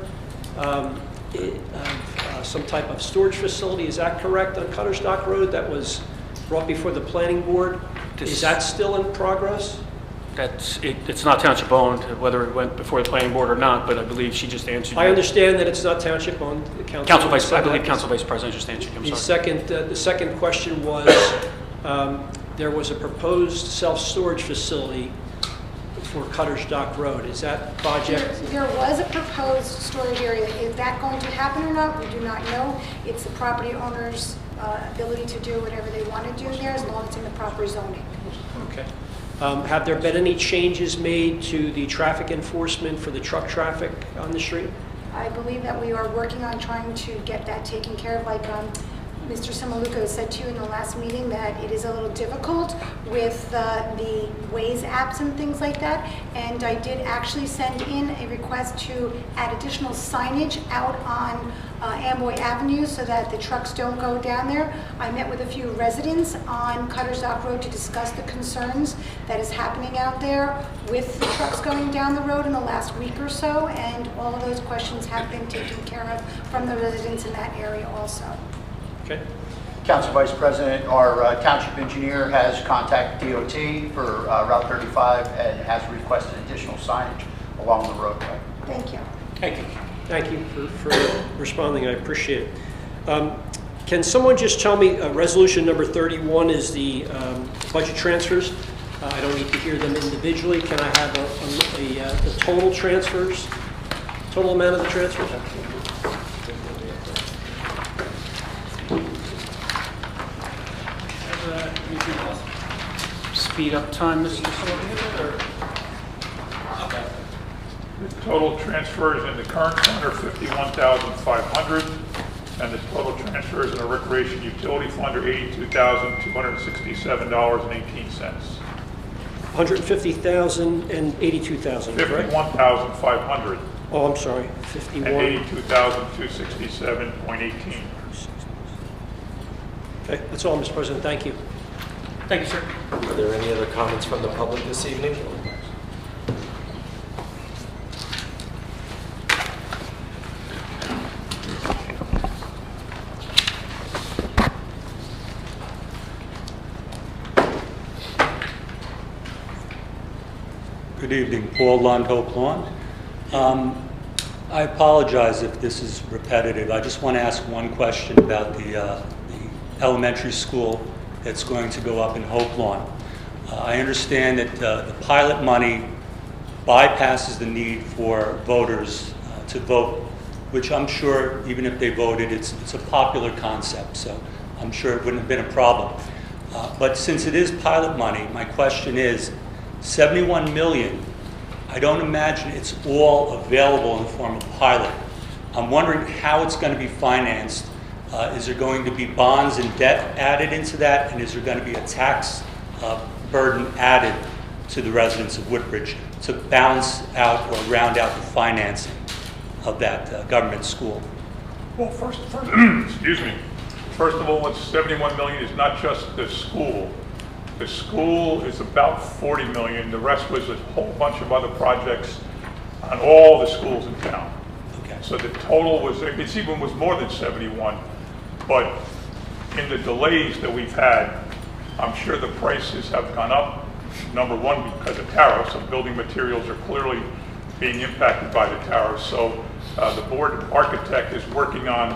some type of storage facility, is that correct, on Cutter's Dock Road that was brought before the planning board? Is that still in progress? It's not township owned, whether it went before the planning board or not, but I believe she just answered. I understand that it's not township owned. I believe Council Vice President just answered. I'm sorry. The second question was, there was a proposed self-storage facility for Cutter's Dock Road. Is that project? There was a proposed storage area. Is that going to happen or not? We do not know. It's the property owner's ability to do whatever they want to do there as long as it's in the proper zoning. Okay. Have there been any changes made to the traffic enforcement for the truck traffic on the street? I believe that we are working on trying to get that taken care of. Like Mr. Samaluka said to you in the last meeting, that it is a little difficult with the Waze apps and things like that. And I did actually send in a request to add additional signage out on Amboy Avenue so that the trucks don't go down there. I met with a few residents on Cutter's Dock Road to discuss the concerns that is happening out there with the trucks going down the road in the last week or so. And all of those questions have been taken care of from the residents in that area also. Okay. Council Vice President, our township engineer has contacted DOT for Route 35 and has requested additional signage along the roadway. Thank you. Thank you. Thank you for responding. I appreciate it. Can someone just tell me, resolution number 31 is the budget transfers. I don't need to hear them individually. Can I have the total transfers, total amount of the transfers? Speed up time, Mr. Sullivan. The total transfers in the current fund are $51,500, and the total transfers in the recreation utility fund are $82,267.18. 150,000 and 82,000, correct? 51,500. Oh, I'm sorry, 51. And 82,267.18. Okay, that's all, Mr. President. Thank you. Thank you, sir. Are there any other comments from the public this evening? Good evening, Paul Lundhope-Lawn. I apologize if this is repetitive. I just want to ask one question about the elementary school that's going to go up in Hope Lawn. I understand that the pilot money bypasses the need for voters to vote, which I'm sure, even if they voted, it's a popular concept, so I'm sure it wouldn't have been a problem. But since it is pilot money, my question is, 71 million, I don't imagine it's all available in the form of pilot. I'm wondering how it's going to be financed. Is there going to be bonds and debt added into that? And is there going to be a tax burden added to the residents of Woodbridge to balance out or round out the financing of that government school? Well, excuse me. First of all, it's 71 million is not just the school. The school is about 40 million. The rest was a whole bunch of other projects on all the schools in town. Okay. So the total was, it even was more than 71. But in the delays that we've had, I'm sure the prices have gone up. Number one, because of tariffs. So building materials are clearly being impacted by the tariffs. So the board architect is working on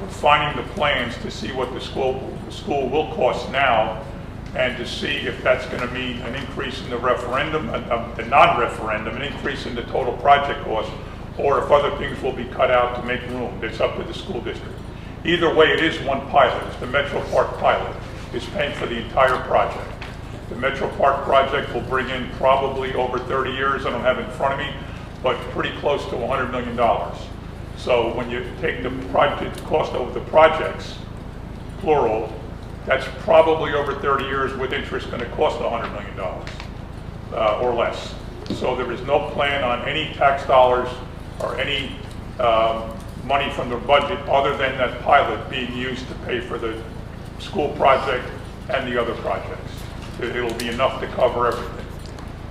refining the plans to see what the school the school will cost now, and to see if that's going to mean an increase in the referendum, the non-referendum, an increase in the total project cost, or if other things will be cut out to make room. It's up to the school district. Either way, it is one pilot. It's the Metro Park pilot. It's paying for the entire project. The Metro Park project will bring in probably over 30 years, I don't have it in front of me, but pretty close to $100 million. So when you take the project cost of the projects, plural, that's probably over 30 years with interest going to cost $100 million or less. So there is no plan on any tax dollars or any money from the budget other than that pilot being used to pay for the school project and the other projects. It'll be enough to cover everything.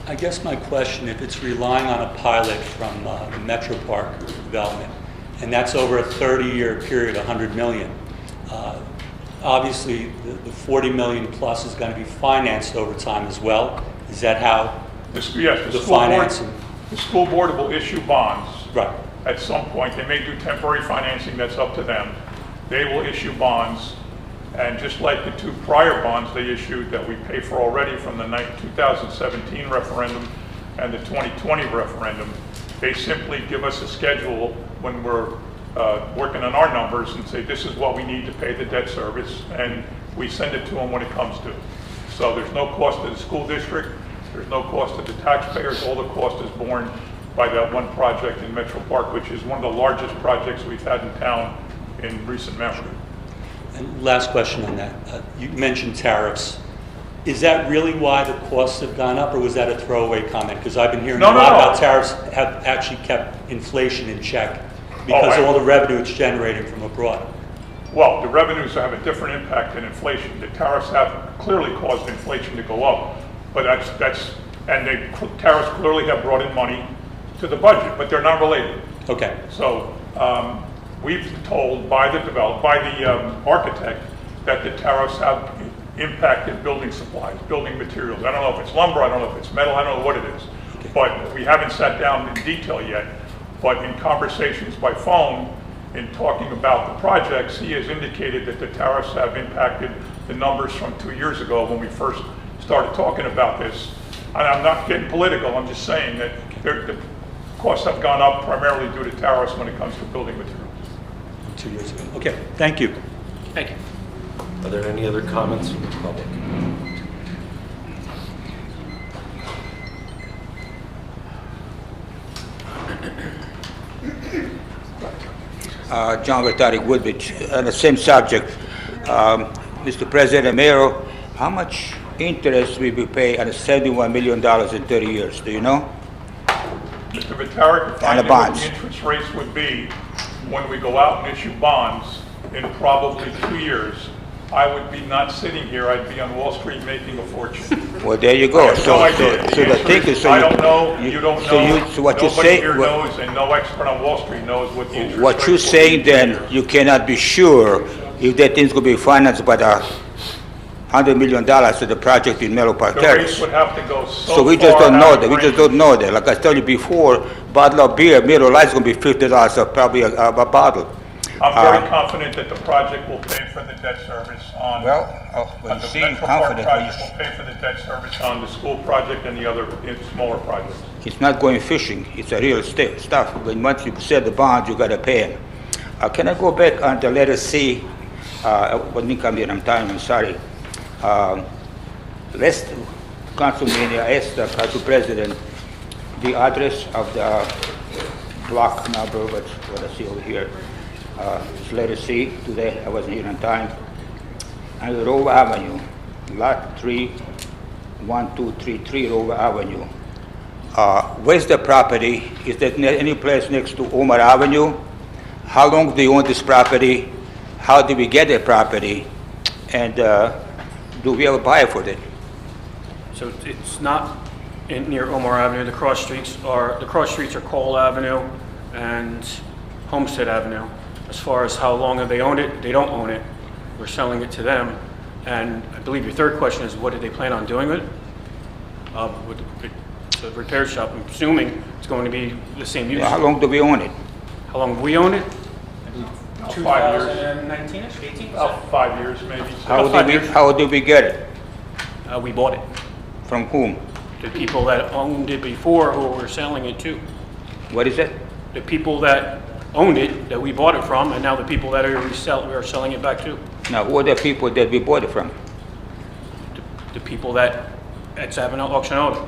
I guess my question, if it's relying on a pilot from the Metro Park development, and that's over a 30-year period, 100 million, obviously the 40 million plus is going to be financed over time as well. Is that how Yes, the financing? The school board will issue bonds. Right. At some point. They may do temporary financing, that's up to them. They will issue bonds, and just like the two prior bonds they issued that we pay for already from the 2017 referendum and the 2020 referendum, they simply give us a schedule when we're working on our numbers and say this is what we need to pay the debt service, and we send it to them when it comes due. So there's no cost to the school district, there's no cost to the taxpayers, all the cost is borne by that one project in Metro Park, which is one of the largest projects we've had in town in recent memory. And last question on that. You mentioned tariffs. Is that really why the costs have gone up, or was that a throwaway comment? Because I've been hearing a lot about tariffs have actually kept inflation in check because of all the revenue it's generating from abroad. Well, the revenues have a different impact than inflation. The tariffs have clearly caused inflation to go up, but tariffs clearly have brought in money to the budget, but they're not related. Okay. So we've been told by the architect that the tariffs have impacted building supplies, building materials. I don't know if it's lumber, I don't know if it's metal, I don't know what it is. Okay. But we haven't sat down in detail yet. But in conversations by phone, in talking about the projects, he has indicated that the tariffs have impacted the numbers from 2 years ago when we first started talking about this. And I'm not getting political, I'm just saying that the costs have gone up primarily due to tariffs when it comes to building materials. 2 years ago. Okay, thank you. Thank you. Are there any other comments from the public? John Vertari, Woodbridge, on the same subject. Mr. President, Mayor, how much interest will be paid on the $71 million in 30 years? Do you know? Mr. Vitaric, if I knew what the interest rates would be when we go out and issue bonds in probably 2 years, I would be not sitting here, I'd be on Wall Street making a fortune. Well, there you go. So the thing is, I don't know, you don't know, so what you nobody say, here knows, and no expert on Wall Street knows what the interest what rate you're will saying be. then, you cannot be sure if that thing's going to be financed by the $100 million to the project in Mellow Park The Terrace. rates would have to go So we just don't know that. We just don't know that. Like I told you before, bottle of beer, Miller Lite's going to be $50 probably a bottle. I'm very confident that the project will pay for the debt service on. When the you say Metro Park confident, project will pay for the debt service on the school project and the other smaller projects. it's not going fishing. It's a real stuff. When once you set the bond, you got to pay it. Can I go back on the letter C? Let me come here. I'm tired. I'm sorry. Last council meeting, I asked the council president the address of the block number. What I see over here. It's letter C. Today I wasn't here on time. And Rover Avenue, lot 3, 1233 Rover Avenue. Where's the property? Is that any place next to Omar Avenue? How long do you own this property? How did we get the property? And do we ever buy for it? So it's not near Omar Avenue. The cross streets are Cole Avenue and Homestead Avenue. As far as how long have they owned it, they don't own it. We're selling it to them. And I believe your third question is, what did they plan on doing with it? It's a repair shop. I'm assuming it's going to be the same use. How long do we own it? How long have we owned it? About 5 years. 2019-ish, 18? About 5 years, maybe. How did we get it? We bought it. From whom? The people that owned it before who were selling it to. What is it? The people that owned it, that we bought it from, and now the people that are we are selling it back to. Now, who are the people that we bought it from? The people that it's having an auction out.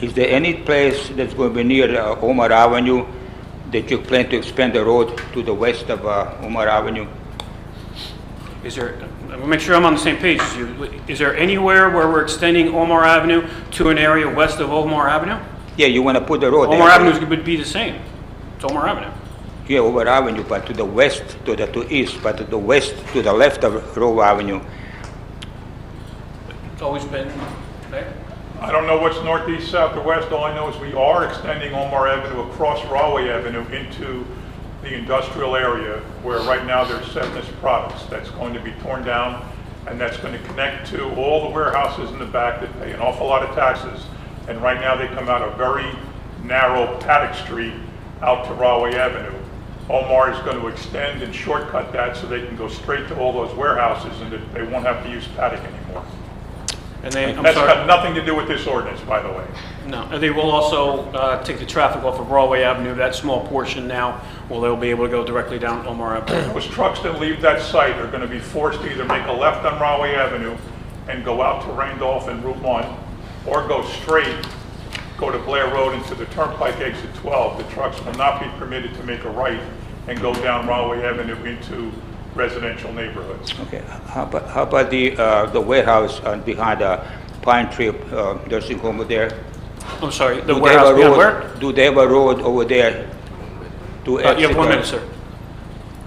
Is there any place that's going to be near Omar Avenue that you plan to expand the road to the west of Omar Avenue? Is there, let me make sure I'm on the same page as you. Is there anywhere where we're extending Omar Avenue to an area west of Omar Avenue? Yeah, you want to put the road there. Omar Avenue would be the same. It's Omar Avenue. Yeah, Omar Avenue, but to the west, to east, but to the west, to the left of Rowe Avenue. It's always been there. I don't know what's northeast, south, or west. All I know is we are extending Omar Avenue across Rahway Avenue into the industrial area where right now there's Sevnus Products. That's going to be torn down, and that's going to connect to all the warehouses in the back that pay an awful lot of taxes. And right now they come out a very narrow Paddock Street out to Rahway Avenue. Omar is going to extend and shortcut that so they can go straight to all those warehouses and that they won't have to use Paddock anymore. And they, I'm That's sorry. got nothing to do with this ordinance, by the way. No, and they will also take the traffic off of Broadway Avenue, that small portion now, well, they'll be able to go directly down Omar Avenue. Those trucks that leave that site are going to be forced to either make a left on Rahway Avenue and go out to Randolph and Route 1, or go straight, go to Blair Road into the Turnpike exit 12. The trucks will not be permitted to make a right and go down Rahway Avenue into residential neighborhoods. Okay, how about the warehouse behind Pine Tree nursing home over there? I'm sorry, the Do they warehouse have a behind road- where? Do they have a road over there to You have exit 1 minute, sir.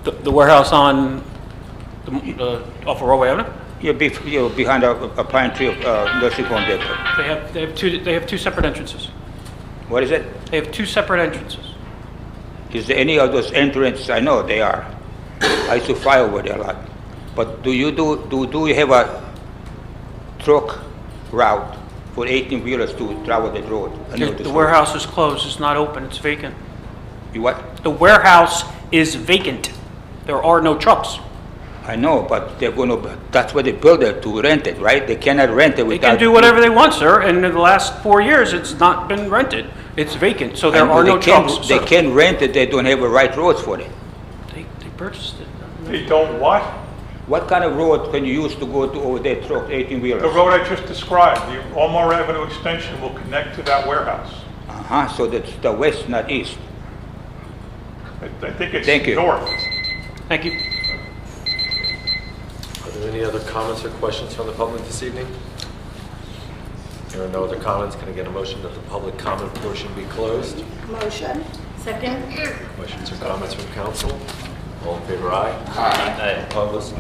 The warehouse on, off of Broadway Avenue? Yeah, behind a Pine Tree nursing home there. They have two separate entrances. What is it? They have two separate entrances. Is there any of those entrances? I know they are. I used to fly over there a lot. But do you have a truck route for 18-wheelers to travel that road? The warehouse is closed, it's not open, it's vacant. You what? The warehouse is vacant. There are no trucks. I know, but they're gonna, that's what they built it to rent it, right? They cannot rent it They without. can do whatever they want, sir, and in the last 4 years, it's not been rented. It's vacant, so there are no trucks, They sir. can rent it, they don't have a right roads for it. They purchased it. They don't what? What kind of road can you use to go to over there, truck, 18-wheelers? The road I just described, the Omar Avenue extension will connect to that warehouse. Uh-huh, so that's the west, not east. I think it's Thank you. north. Thank you. Are there any other comments or questions from the public this evening? There are no other comments. Can I get a motion that the public comment portion be closed? Motion. Second. Questions or comments from council? All in favor, aye? Aye. Opposed?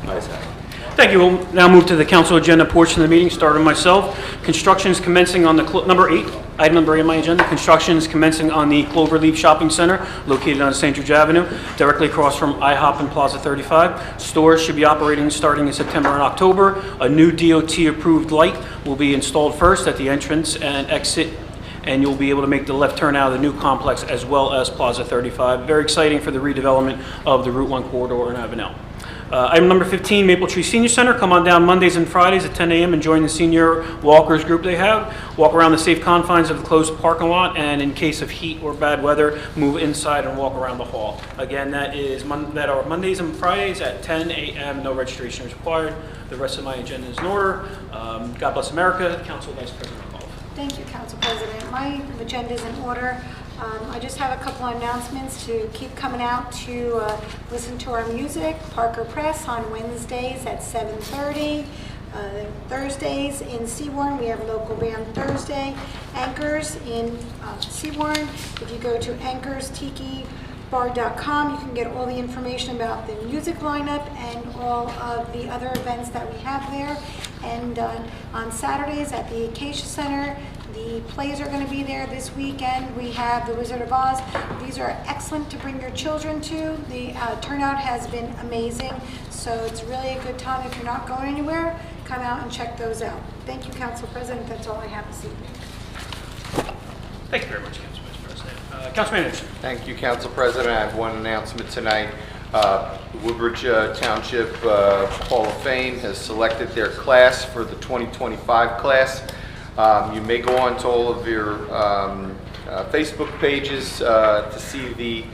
Ayes have it. Thank you. We'll now move to the council agenda portion of the meeting, starting myself. Construction is commencing on the, number 8, item number 8 on my agenda. Construction is commencing on the Cloverleaf Shopping Center, located on St. George Avenue, directly across from IHOP and Plaza 35. Stores should be operating starting in September and October. A new DOT-approved light will be installed first at the entrance and exit, and you'll be able to make the left turn out of the new complex as well as Plaza 35. Very exciting for the redevelopment of the Route 1 corridor in Avenel. Item number 15, Maple Tree Senior Center. Come on down Mondays and Fridays at 10 a.m. and join the senior walkers group they have. Walk around the safe confines of the closed parking lot, and in case of heat or bad weather, move inside and walk around the hall. Again, that are Mondays and Fridays at 10 a.m. No registration is required. The rest of my agenda is in order. God bless America. Council Vice President McAuliffe. Thank you, Council President. My agenda is in order. I just have a couple of announcements to keep coming out to listen to our music. Parker Press on Wednesdays at 7:30. Thursdays in Seaborn, we have local band Thursday. Anchors in Seaborn. If you go to anchorstikibar.com, you can get all the information about the music lineup and all of the other events that we have there. And on Saturdays at the Acacia Center, the plays are going to be there this weekend. We have The Wizard of Oz. These are excellent to bring your children to. The turnout has been amazing, so it's really a good time. If you're not going anywhere, come out and check those out. Thank you, Council President. That's all I have this evening. Thank you very much, Council Vice President. Councilman Anderson. Thank you, Council President. I have one announcement tonight. The Woodbridge Township Hall of Fame has selected their class for the 2025 class. You may go on to all of your Facebook pages to see the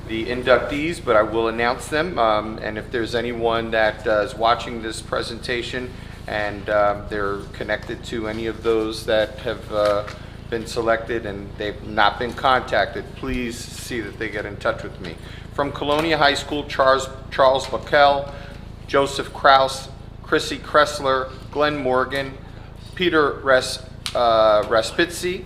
inductees, but I will announce them. And if there's anyone that is watching this presentation and they're connected to any of those that have been selected and they've not been contacted, please see that they get in touch with me. From Colonia High School, Charles Backel, Joseph Kraus, Chrissy Kressler, Glenn Morgan, Peter Raspitzi,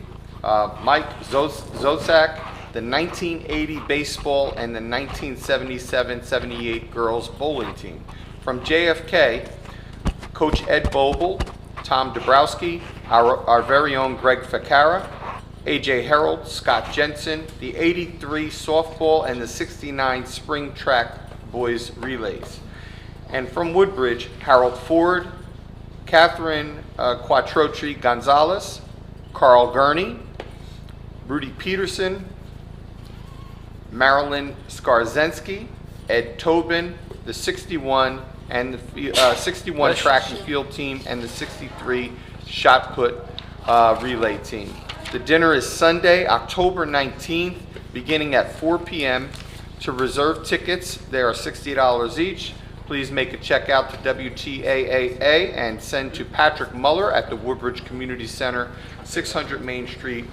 Mike Zozak, the 1980 baseball and the 1977-78 girls bowling team. From JFK, Coach Ed Boble, Tom Dabrowski, our very own Greg Ficara, AJ Herold, Scott Jensen, the 83 softball and the 69 spring track boys relays. And from Woodbridge, Harold Ford, Catherine Quattrocci Gonzalez, Carl Gurney, Rudy Peterson, Marilyn Skarzensky, Ed Tobin, the 61 and the 61 track and field team, and the 63 shot put relay team. The dinner is Sunday, October 19th, beginning at 4 p.m. To reserve tickets, they are $60 each. Please make a check out to WTAAA and send to Patrick Muller at the Woodbridge Community Center, 600 Main Street,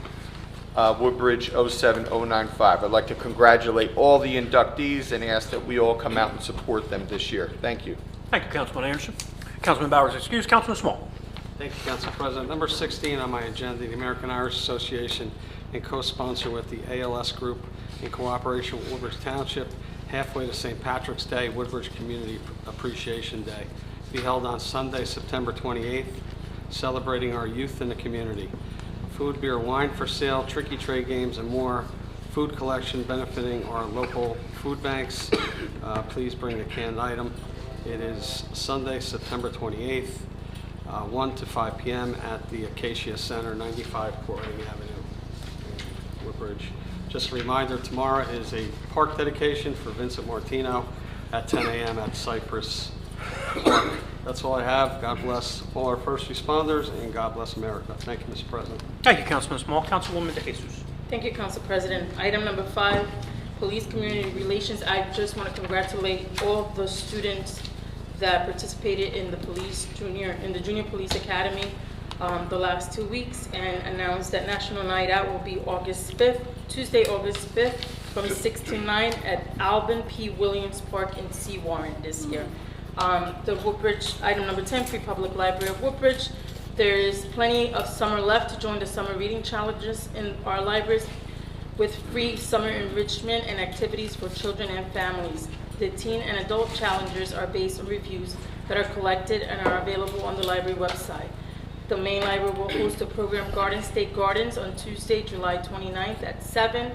Woodbridge 07095. I'd like to congratulate all the inductees and ask that we all come out and support them this year. Thank you. Thank you, Councilman Anderson. Councilman Bowers excused. Councilman Small. Thank you, Council President. Number 16 on my agenda, the American Irish Association, in co-sponsor with the ALS Group in cooperation with Woodbridge Township, halfway to St. Patrick's Day, Woodbridge Community Appreciation Day, be held on Sunday, September 28th, celebrating our youth in the community. Food, beer, wine for sale, tricky trade games, and more. Food collection benefiting our local food banks. Please bring a canned item. It is Sunday, September 28th, 1 to 5 p.m. at the Acacia Center, 95 Portland Avenue, Woodbridge. Just a reminder, tomorrow is a park dedication for Vincent Martino at 10 a.m. at Cypress Park. That's all I have. God bless all our first responders, and God bless America. Thank you, Mr. President. Thank you, Councilman Small. Councilwoman De Jesus. Thank you, Council President. Item number 5, Police Community Relations. I just want to congratulate all of the students that participated in the Junior Police Academy the last 2 weeks, and announced that National Night Out will be Tuesday, August 5th, from 6 to 9 at Alvin P. Williams Park in C. Warren this year. The Woodbridge, item number 10, Free Public Library of Woodbridge. There is plenty of summer left to join the summer reading challenges in our libraries with free summer enrichment and activities for children and families. The teen and adult challenges are based on reviews that are collected and are available on the library website. The main library will host the program Garden State Gardens on Tuesday, July 29th at 7,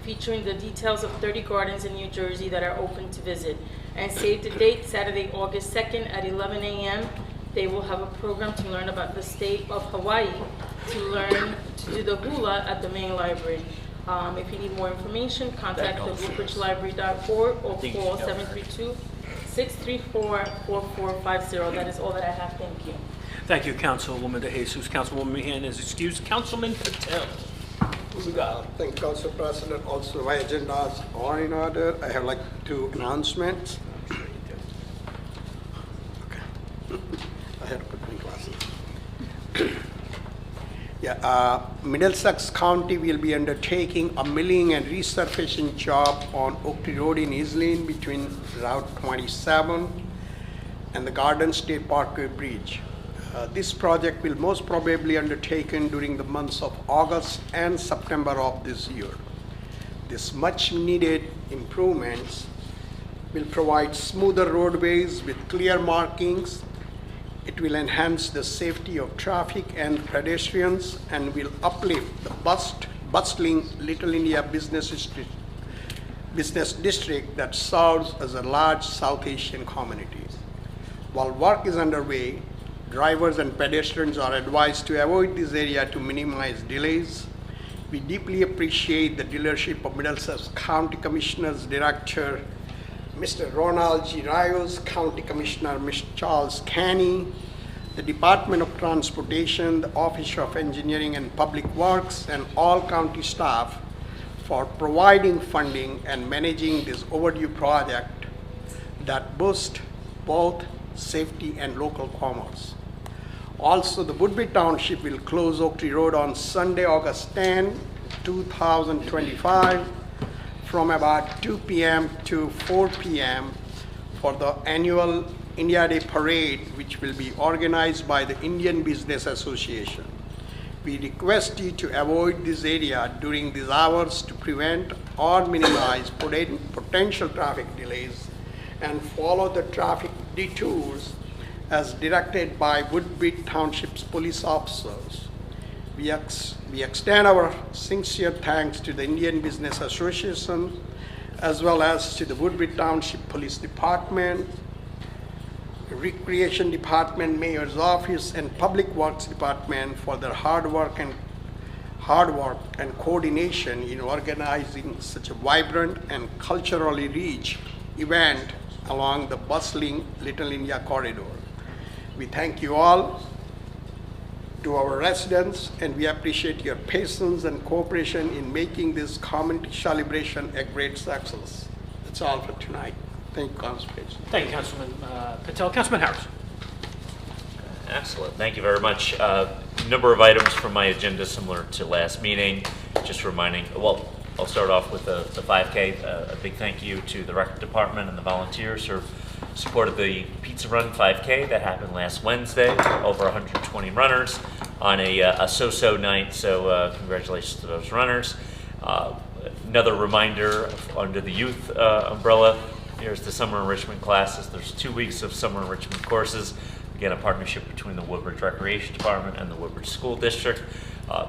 featuring the details of 30 gardens in New Jersey that are open to visit. And save the date, Saturday, August 2nd at 11 a.m. They will have a program to learn about the state of Hawaii, to learn to do the hula at the main library. If you need more information, contact the woodbridgelibrary.org or call 732-634-4450. That is all that I have. Thank you. Thank you, Councilwoman De Jesus. Councilwoman Meehan is excused. Councilman Patel. Thank you, Council President. Also, my agendas are in order. I have like 2 announcements. Okay. I had to put my glasses. Middlesex County will be undertaking a milling and resurfacing job on Oak Tree Road in Islin between Route 27 and the Garden State Parkway Bridge. This project will most probably undertaken during the months of August and September of this year. This much needed improvements will provide smoother roadways with clear markings. It will enhance the safety of traffic and pedestrians and will uplift the bustling Little India business district that serves as a large South Asian community. While work is underway, drivers and pedestrians are advised to avoid this area to minimize delays. We deeply appreciate the leadership of Middlesex County Commissioners Director Mr. Ronald G. Rios, County Commissioner Mr. Charles Canny, the Department of Transportation, the Office of Engineering and Public Works, and all county staff for providing funding and managing this overdue project that boosts both safety and local commerce. Also, the Woodbridge Township will close Oak Tree Road on Sunday, August 10, 2025, from about 2 p.m. to 4 p.m. for the annual India Day Parade, which will be organized by the Indian Business Association. We request you to avoid this area during these hours to prevent or minimize potential traffic delays and follow the traffic detours as directed by Woodbridge Township's police officers. We extend our sincere thanks to the Indian Business Association as well as to the Woodbridge Township Police Department, Recreation Department, Mayor's Office, and Public Works Department for their hard work and coordination in organizing such a vibrant and culturally rich event along the bustling Little India corridor. We thank you all, to our residents, and we appreciate your patience and cooperation in making this community celebration a great success. That's all for tonight. Thank you, Councilman. Thank you, Councilman Patel. Councilman Harris. Excellent. Thank you very much. Number of items from my agenda similar to last meeting. Just reminding, well, I'll start off with the 5K. A big thank you to the rec department and the volunteers who supported the Pizza Run 5K that happened last Wednesday. Over 120 runners on a so-so night, so congratulations to those runners. Another reminder under the youth umbrella, here's the summer enrichment classes. There's 2 weeks of summer enrichment courses. Again, a partnership between the Woodbridge Recreation Department and the Woodbridge School District.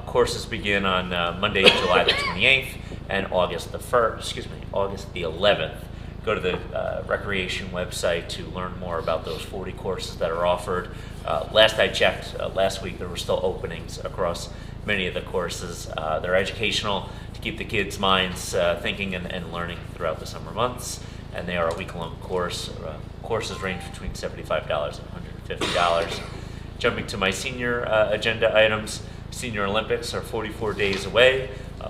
Courses begin on Monday, July the 28th and August the 11th. Go to the recreation website to learn more about those 40 courses that are offered. Last I checked, last week, there were still openings across many of the courses. They're educational to keep the kids' minds thinking and learning throughout the summer months. And they are a week-long course. Courses range between $75 and $150. Jumping to my senior agenda items, Senior Olympics are 44 days away.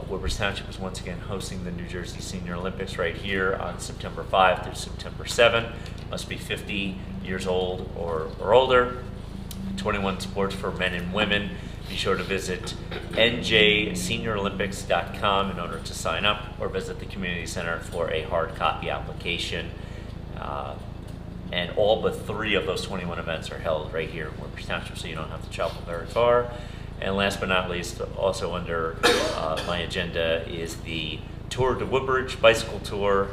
Woodbridge Township is once again hosting the New Jersey Senior Olympics right here on September 5 through September 7. Must be 50 years old or older. 21 sports for men and women. Be sure to visit njseniorolympics.com in order to sign up, or visit the community center for a hard copy application. And all but 3 of those 21 events are held right here in Woodbridge Township, so you don't have to travel very far. And last but not least, also under my agenda is the Tour de Woodbridge bicycle tour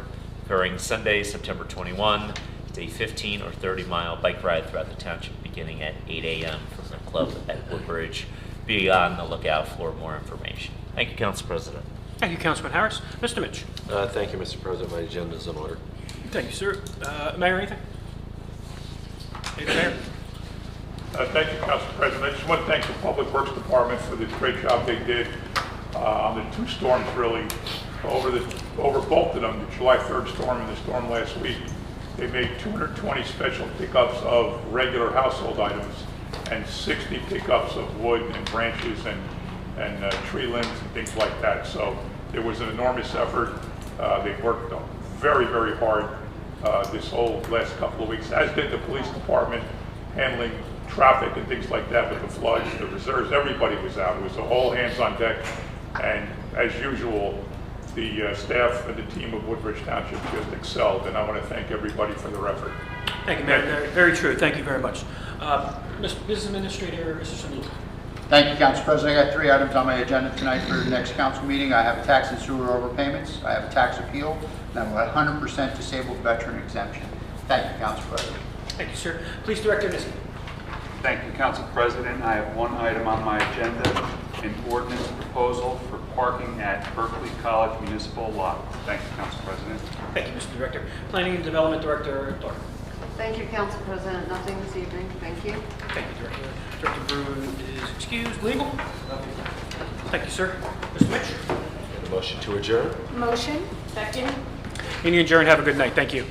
occurring Sunday, September 21. It's a 15 or 30-mile bike ride throughout the township beginning at 8 a.m. from the club at Woodbridge. Be on the lookout for more information. Thank you, Council President. Thank you, Councilman Harris. Mr. Mitch. Thank you, Mr. President. My agenda is in order. Thank you, sir. Mayor, anything? Mayor. Thank you, Council President. I just want to thank the Public Works Department for the great job they did on the 2 storms, really, over both of them, the July 3rd storm and the storm last week. They made 220 special pickups of regular household items and 60 pickups of wood and branches and tree limbs and things like that. So it was an enormous effort. They worked very, very hard this whole last couple of weeks, as did the police department, handling traffic and things like that with the floods, the reserves. Everybody was out. It was a whole hands on deck. And as usual, the staff and the team of Woodbridge Township just excelled. And I want to thank everybody for their effort. Thank you, Mayor. Very true. Thank you very much. Business Administrator, Mr. Sunil. Thank you, Council President. I got 3 items on my agenda tonight for the next council meeting. I have a tax and sewer overpayments, I have a tax appeal, and I have a 100% disabled veteran exemption. Thank you, Council President. Thank you, sir. Please, Director Nissen. Thank you, Council President. I have 1 item on my agenda, an ordinance proposal for parking at Berkeley College Municipal Lot. Thank you, Council President. Thank you, Mr. Director. Planning and Development Director Clark. Thank you, Council President. Nothing this evening. Thank you. Thank you, Director. Director Brew is excused. Legal? Thank you, sir. Mr. Mitch? A motion to adjourn? Motion. Second. Meeting adjourned. Have a good night. Thank you.